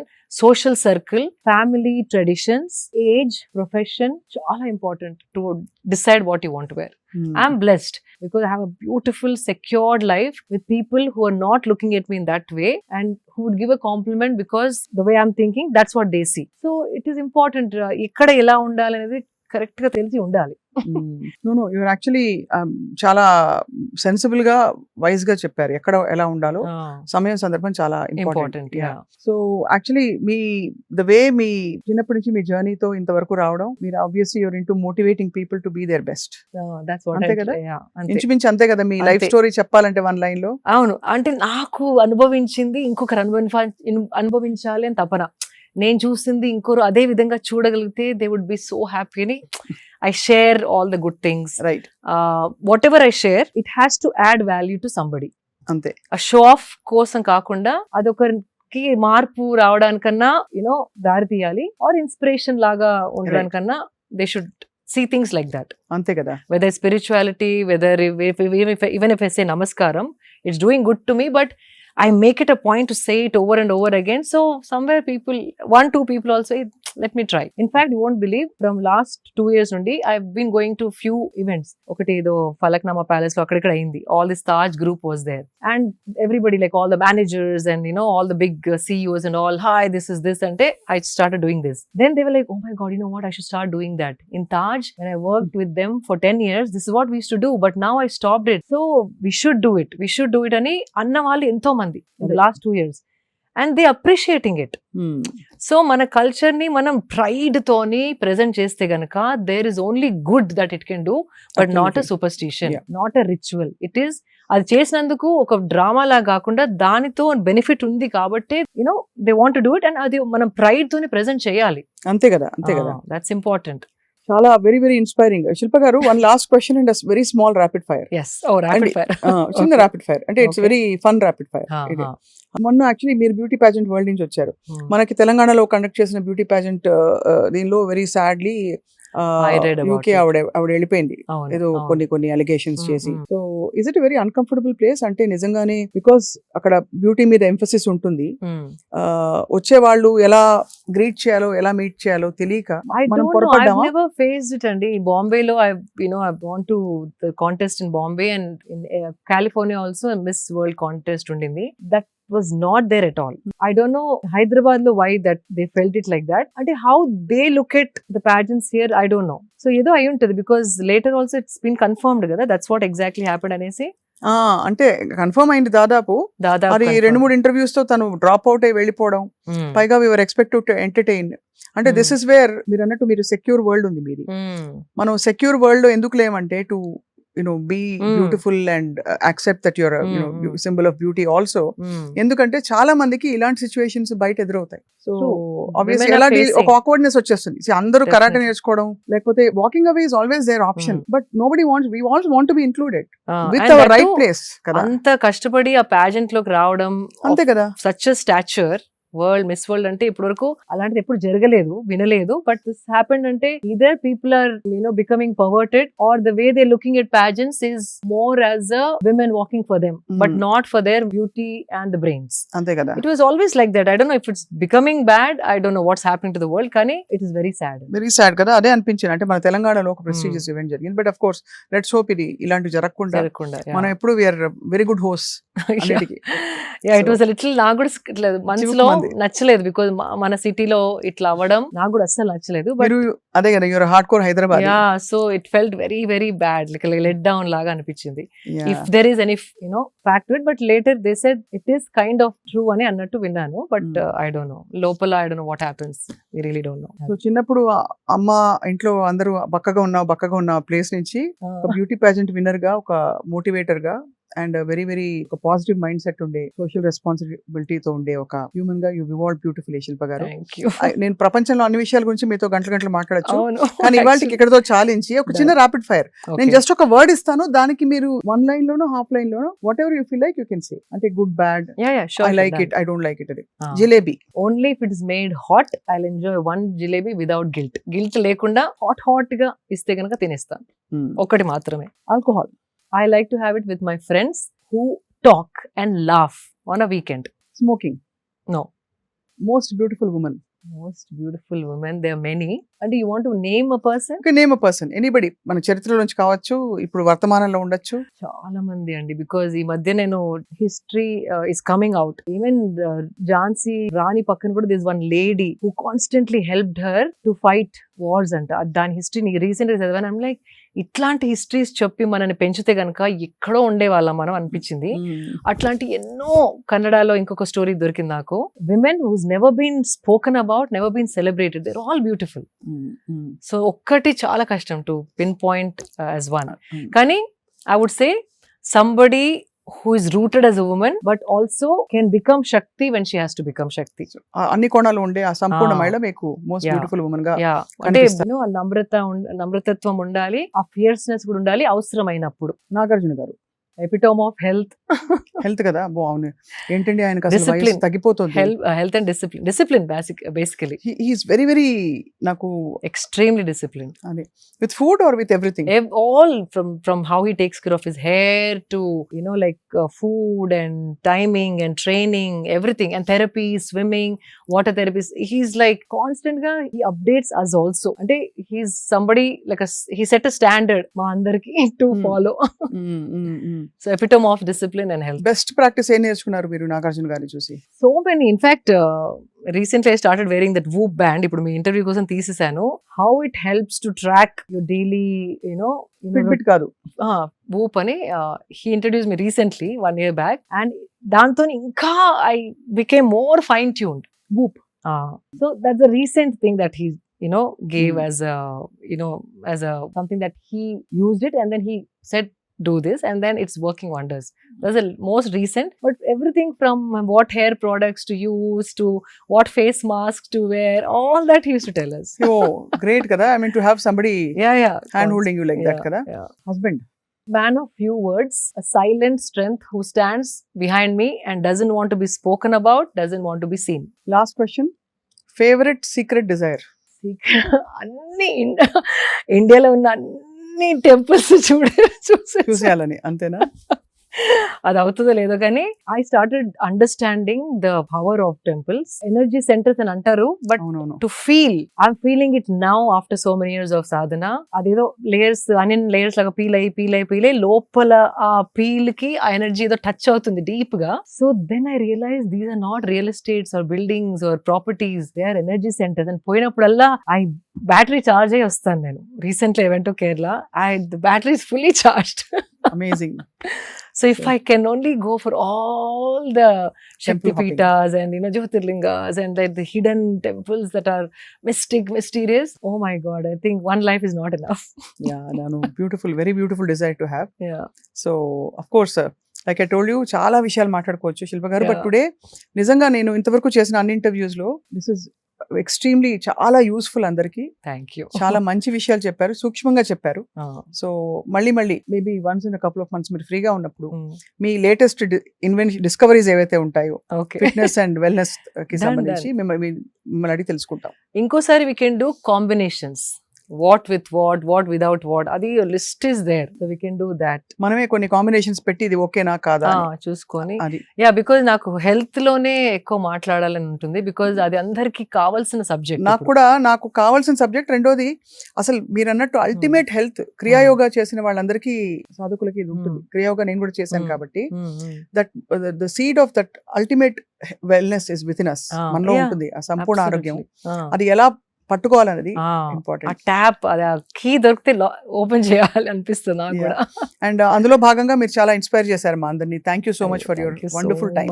Speaker 2: social circle, family, traditions, age, profession, chala important to decide what you want to wear. I'm blessed because I have a beautiful, secured life with people who are not looking at me in that way and who would give a compliment because the way I'm thinking, that's what they see. So it is important. Ikkada ela undali anedi correct ga telisi undali.
Speaker 1: No your actually చాలా sensible గా wise గా చెప్పారు ఎక్కడ ఎలా ఉండాలో సమయం సందర్భం చాలా important.
Speaker 2: Important, yeah.
Speaker 1: So actually మీ ద వే మీ చిన్నప్పటి నుంచి మీ జర్నీతో ఇంతవరకు రావడం, మీరు obviously your into motivating people to be their best.
Speaker 2: That's what
Speaker 1: అంతే
Speaker 2: I
Speaker 1: కదా?
Speaker 2: yeah, అంతే.
Speaker 1: ఇంచుమించు అంతే కదా మీ లైఫ్
Speaker 2: అంతే.
Speaker 1: స్టోరీ చెప్పాలంటే వన్ లైన్ లో.
Speaker 2: అవును, అంటే నాకు అనుభవించింది ఇంకొకరు అనుభవించాలి అని తపన. నేను చూసింది ఇంకొకరు అదే విధంగా చూడగలిగితే they would be so happy అని I share all the good things.
Speaker 1: Right,
Speaker 2: whatever I share it has to add value to somebody.
Speaker 1: అంతే.
Speaker 2: ఆ షో ఆఫ్ కోసం కాకుండా అదొకరికి మార్పు రావడానికన్నా దారి తీయాలి, ఆర్ ఇన్స్పిరేషన్ లాగా ఉండడానికన్నా they should see things like that.
Speaker 1: అంతే కదా.
Speaker 2: Whether spirituality, whether even if I say namaskaram, it's doing good to me, but I make it a point to say it over and over again. So somewhere people, 1-2 people also, let me try. In fact, you won't believe, from last 2 years nundi, I've been going to few events. Okati edo Falaknama Palace lo akkada ayindi. All this Taj group was there. And everybody, like all the managers and all the big CEOs and all, hi, this is this. And I started doing this. Then they were like, oh my God, you know what? I should start doing that. In Taj, when I worked with them for 10 years, this is what we used to do. But now I stopped it. So we should do it. We should do it. Ani anna vallu entho mandi in the last 2 years. And they appreciating it. సో మన culture ని మనం pride తోని present చేస్తే గనక there is only good that it can do, but not a superstition, not a ritual. It is, అది చేసినందుకు ఒక డ్రామా లా కాకుండా దానితో బెనిఫిట్ ఉంది కాబట్టి they want to do it, and అది మనం ప్రైడ్ తోని ప్రెజెంట్ చేయాలి.
Speaker 1: అంతే కదా, అంతే కదా.
Speaker 2: That's important.
Speaker 1: చాలా వెరీ వెరీ ఇన్స్పైరింగ్. శిల్ప గారు, one last question and very small rapid fire.
Speaker 2: yes, oh rapid fire.
Speaker 1: చిన్న ర్యాపిడ్ ఫైర్ అంటే it's very fun rapid fire. మొన్న యాక్చువల్లీ మీరు బ్యూటీ పాజెంట్ వరల్డ్ నుంచి వచ్చారు. మనకి తెలంగాణలో కండక్ట్ చేసిన బ్యూటీ పాజెంట్ దీనిలో వెరీ సాడ్లీ యూకే ఆవిడ వెళ్ళిపోయింది ఏదో కొన్ని అలిగేషన్స్ చేసి. So is it very uncomfortable place? అంటే నిజంగానే బికాస్ అక్కడ బ్యూటీ మీద ఎంఫసిస్ ఉంటుంది, వచ్చే వాళ్ళు ఎలా గ్రీట్ చేయాలో ఎలా మీట్ చేయాలో తెలియక మనం పొరపడ్డామా?
Speaker 2: I've never faced it అండి. బాంబేలో I've gone to the contest in Bombay, and in California also a Miss World contest ఉండింది. That was not there at all. I don't know Hyderabad lo why that they felt it like that. And how they look at the pageants here, I don't know. So ఏదో అయి ఉంటది, because later also it's been confirmed కదా, that's what exactly happened అనేసి.
Speaker 1: అంటే confirm అయింది దాదాపు. అది 2-3 interviews తో తను డ్రాప్ అవుట్ అయి వెళ్ళిపోవడం. పైగా we were expected to entertain. అంటే దిస్ ఇస్ వేర్ మీరు అన్నట్టు మీరు సెక్యూర్ వరల్డ్ ఉంది మీది. మనం సెక్యూర్ వరల్డ్ లో ఎందుకు లేమంటే to be beautiful and accept that you're a symbol of beauty also. ఎందుకంటే చాలా మందికి ఇలాంటి సిచ్యువేషన్స్ బయట ఎదురవుతాయి. సో ఆబ్వియస్లీ ఎలాంటి ఒక ఆక్వర్డ్నెస్ వచ్చేస్తుంది. అందరూ కరాటే నేర్చుకోవడం లేకపోతే వాకింగ్ అవే is always there option, but nobody wants, we also want to be included with our right place కదా. అంత
Speaker 2: కష్టపడి ఆ పాజెంట్ లోకి రావడం,
Speaker 1: అంతే కదా.
Speaker 2: Such a stature, world Miss World అంటే ఇప్పటి వరకు అలాంటిది ఎప్పుడు జరగలేదు, వినలేదు. బట్ దిస్ హ్యాపెండ్ అంటే either people are becoming perverted, or the way they looking at pageants is more as a women walking for them, but not for their beauty and the brains.
Speaker 1: అంతే కదా.
Speaker 2: It was always like that. I don't know if it's becoming bad. I don't know what's happening to the world. కానీ it is very sad.
Speaker 1: Very sad కదా. అదే అనిపించింది. అంటే మన తెలంగాణలో ఒక ప్రెస్టీజియస్ ఈవెంట్ జరిగింది, but of course let's hope ఇది ఇలాంటి జరగకుండా మనం ఎప్పుడు we are very good hosts అన్నిటికీ.
Speaker 2: Yeah, it was a little, నాకు కూడా మనసులో నచ్చలేదు, బికాజ్ మన సిటీలో ఇట్లా అవ్వడం నాకు కూడా అస్సలు నచ్చలేదు. బట్
Speaker 1: అదే కదా, you're hardcore Hyderabad.
Speaker 2: Yeah, so it felt very very bad, like let down లాగా అనిపించింది. If there is any fact to it, but later they said it is kind of true అని అన్నట్టు విన్నాను. బట్ ఐ డోంట్ నో, లోపల I don't know what happens, we really don't know.
Speaker 1: So చిన్నప్పుడు అమ్మ ఇంట్లో అందరూ బక్కగా ఉన్న ప్లేస్ నుంచి ఒక బ్యూటీ పాజెంట్ విన్నర్ గా, ఒక మోటివేటర్ గా అండ్ వెరీ వెరీ ఒక పాజిటివ్ మైండ్ సెట్ ఉండే సోషల్ రెస్పాన్సిబిలిటీతో ఉండే ఒక హ్యూమన్ గా యూ వివాల్డ్ బ్యూటిఫుల్ శిల్ప గారు.
Speaker 2: Thank you.
Speaker 1: నేను ప్రపంచంలో అన్ని విషయాల గురించి మీతో గంటలు మాట్లాడచ్చు,
Speaker 2: అవును.
Speaker 1: కానీ ఇవాళకి ఇక్కడతో చాలించి ఒక చిన్న ర్యాపిడ్ ఫైర్ నేను జస్ట్ ఒక వర్డ్ ఇస్తాను, దానికి మీరు 1 లైన్ లోనో హాఫ్ లైన్ లోనో whatever you feel like you can say, అంటే good bad, I like it, I don't like it. అది jalebi.
Speaker 2: Only if it is made hot I will enjoy 1 jalebi without guilt లేకుండా hot గా ఇస్తే కనుక తినేస్తాను. ఒకటి మాత్రమే.
Speaker 1: Alcohol.
Speaker 2: I like to have it with my friends who talk and laugh on a weekend.
Speaker 1: Smoking.
Speaker 2: No.
Speaker 1: Most beautiful woman.
Speaker 2: Most beautiful women, there are many. And do you want to name a person?
Speaker 1: Okay, name a person. Anybody. మన చరిత్రలోంచి కావచ్చు, ఇప్పుడు వర్తమానంలో ఉండొచ్చు.
Speaker 2: చాలా మంది అండి, because ఈ మధ్య నేను history is coming out. Even Jhansi Rani పక్కన కూడా this one lady who constantly helped her to fight wars అంట. దాని హిస్టరీ రీసెంట్ గా చదివాను. ఐమ్ లైక్, ఇట్లాంటి హిస్టరీస్ చెప్పి మనని పెంచితే గనక ఎక్కడో ఉండేవాళ్ళం మనం అనిపించింది. అట్లాంటి ఎన్నో కన్నడలో ఇంకొక స్టోరీ దొరికింది నాకు. Women who's never been spoken about, never been celebrated, they're all beautiful. So ఒక్కటి చాలా కష్టం to pinpoint as one. కానీ I would say somebody who is rooted as a woman but also can become Shakti when she has to become Shakti.
Speaker 1: అన్ని కోణాలు ఉండే ఆ సంపూర్ణ మహిళ మీకు మోస్ట్ బ్యూటిఫుల్ వుమన్ గా
Speaker 2: అంటే నమ్రతత్వం ఉండాలి, ఆ ఫియర్స్నెస్ కూడా ఉండాలి అవసరమైనప్పుడు.
Speaker 1: నాగార్జున గారు
Speaker 2: ఎపిటోమ్ ఆఫ్ హెల్త్
Speaker 1: కదా. అవును, ఏంటండి ఆయనకు అసలు వయసు తగ్గిపోతుంది.
Speaker 2: Health and discipline basically
Speaker 1: he is very very నాకు
Speaker 2: ఎక్స్ట్రీమ్లీ డిసిప్లిన్.
Speaker 1: అదే with food or with everything,
Speaker 2: all from how he takes care of his hair to like food and timing and training, everything, and therapy, swimming, water therapy. He's like constant ga he updates us also. Ante he's somebody like he set a standard ma andarki to follow. So epitome of discipline and health.
Speaker 1: Best practice ఏం నేర్చుకున్నారు మీరు నాగార్జున గారిని చూసి?
Speaker 2: So many. In fact, recently I started wearing that Whoop band. ఇప్పుడు మీ interview కోసం తీసేసాను. How it helps to track your daily,
Speaker 1: Fitbit కాదు,
Speaker 2: Whoop అని he introduced me recently 1 year back, and దాంతో ఇంకా I became more fine tuned.
Speaker 1: Whoop.
Speaker 2: So that's a recent thing that he gave as a as a something that he used it and then he said do this and then it's working wonders. That's the most recent, but everything from what hair products to use to what face masks to wear, all that he used to tell us.
Speaker 1: Oh, great kada. I mean to have somebody hand holding you like that kada. Husband.
Speaker 2: Man of few words, a silent strength who stands behind me and doesn't want to be spoken about, doesn't want to be seen.
Speaker 1: Last question. Favorite secret desire?
Speaker 2: అన్ని ఇండియాలో ఉన్న అన్ని temples
Speaker 1: చూసేయాలని అంతేనా?
Speaker 2: అది అవుతుందో లేదో కానీ I started understanding the power of temples, energy centres అని అంటారు, but to feel I'm feeling it now after so many years of sadhana. అదేదో లేయర్స్ అనియన్ లేయర్స్ లాగా పీల్ అయ్యి లోపల ఆ పీల్ కి ఆ ఎనర్జీ ఏదో టచ్ అవుతుంది డీప్ గా. So then I realise these are not real estates or buildings or properties, they are energy centres. And పోయినప్పుడల్లా బ్యాటరీ చార్జ్ అయ్యి వస్తాను. నేను recently I went to Kerala, the battery is fully charged.
Speaker 1: Amazing.
Speaker 2: So if I can only go for all the Shakti Pitas and Jyotirlingas and like the hidden temples that are mysterious, oh my God, I think one life is not enough.
Speaker 1: Yeah, no, beautiful, very beautiful desire to have.
Speaker 2: Yeah.
Speaker 1: So of course, like I told you, చాలా విషయాలు మాట్లాడుకోవచ్చు శిల్ప గారు, but today నిజంగా నేను ఇంతవరకు చేసిన అన్ని interviews లో దిస్ ఇస్ ఎక్స్ట్రీమ్లీ చాలా యూస్ఫుల్. అందరికి
Speaker 2: థ్యాంక్ యూ.
Speaker 1: చాలా మంచి విషయాలు చెప్పారు, సూక్ష్మంగా చెప్పారు. సో మళ్ళీ maybe once in couple of months మీరు ఫ్రీగా ఉన్నప్పుడు మీ లేటెస్ట్ డిస్కవరీస్ ఏవైతే ఉంటాయో ఫిట్నెస్ అండ్ వెల్నెస్ కి సంబంధించి మిమ్మల్ని అడిగి తెలుసుకుంటాం.
Speaker 2: ఇంకోసారి we can do combinations, what with what without what, adi your list is there, so we can do that.
Speaker 1: మనమే కొన్ని కాంబినేషన్స్ పెట్టి ఇది ఓకేనా కాదా
Speaker 2: చూసుకొని, బికాజ్ నాకు హెల్త్ లోనే ఎక్కువ మాట్లాడాలని ఉంటుంది, బికాజ్ అది అందరికి కావాల్సిన సబ్జెక్ట్.
Speaker 1: నాకు కావాల్సిన సబ్జెక్ట్. రెండోది అసలు మీరు అన్నట్టు అల్టిమేట్ హెల్త్ క్రియాయోగా చేసిన వాళ్ళందరికీ సాధకులకి ఇది ఉంటుంది. క్రియాయోగా నేను కూడా చేశాను కాబట్టి that the seed of that ultimate wellness is with in us, మనలో ఉంటుంది ఆ సంపూర్ణ ఆరోగ్యం. అది ఎలా పట్టుకోవాలనేది ఇంపార్టెంట్.
Speaker 2: ట్యాప్ అది కీ దొరికితే ఓపెన్ చేయాలి అనిపిస్తుంది నాకు కూడా.
Speaker 1: అండ్ అందులో భాగంగా మీరు చాలా ఇన్స్పైర్ చేశారు మా అందరినీ. Thank you so much for your wonderful time.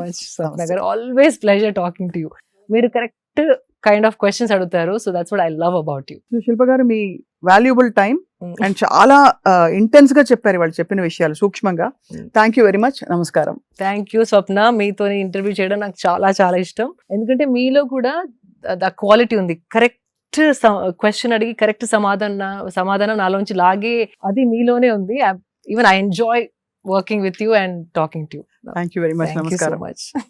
Speaker 2: Always pleasure talking to you. మీరు కరెక్ట్ కైండ్ ఆఫ్ క్వశ్చన్స్ అడుగుతారు, so that's what I love about you.
Speaker 1: Shilpa garu, మీ వాల్యుబుల్ టైం అండ్ చాలా ఇంటెన్స్ గా చెప్పారు వాళ్ళు చెప్పిన విషయాలు సూక్ష్మంగా. Thank you very much. నమస్కారం.
Speaker 2: థ్యాంక్ యూ స్వప్న, మీతో ఇంటర్వ్యూ చేయడం నాకు చాలా చాలా ఇష్టం. ఎందుకంటే మీలో కూడా ద క్వాలిటీ ఉంది. కరెక్ట్ క్వశ్చన్ అడిగి కరెక్ట్ సమాధానం నాలోంచి లాగే అది మీలోనే ఉంది. Even I enjoy working with you and talking to you.
Speaker 1: Thank you very much.
Speaker 2: Thank you so
Speaker 1: నమస్కారం.
Speaker 2: much.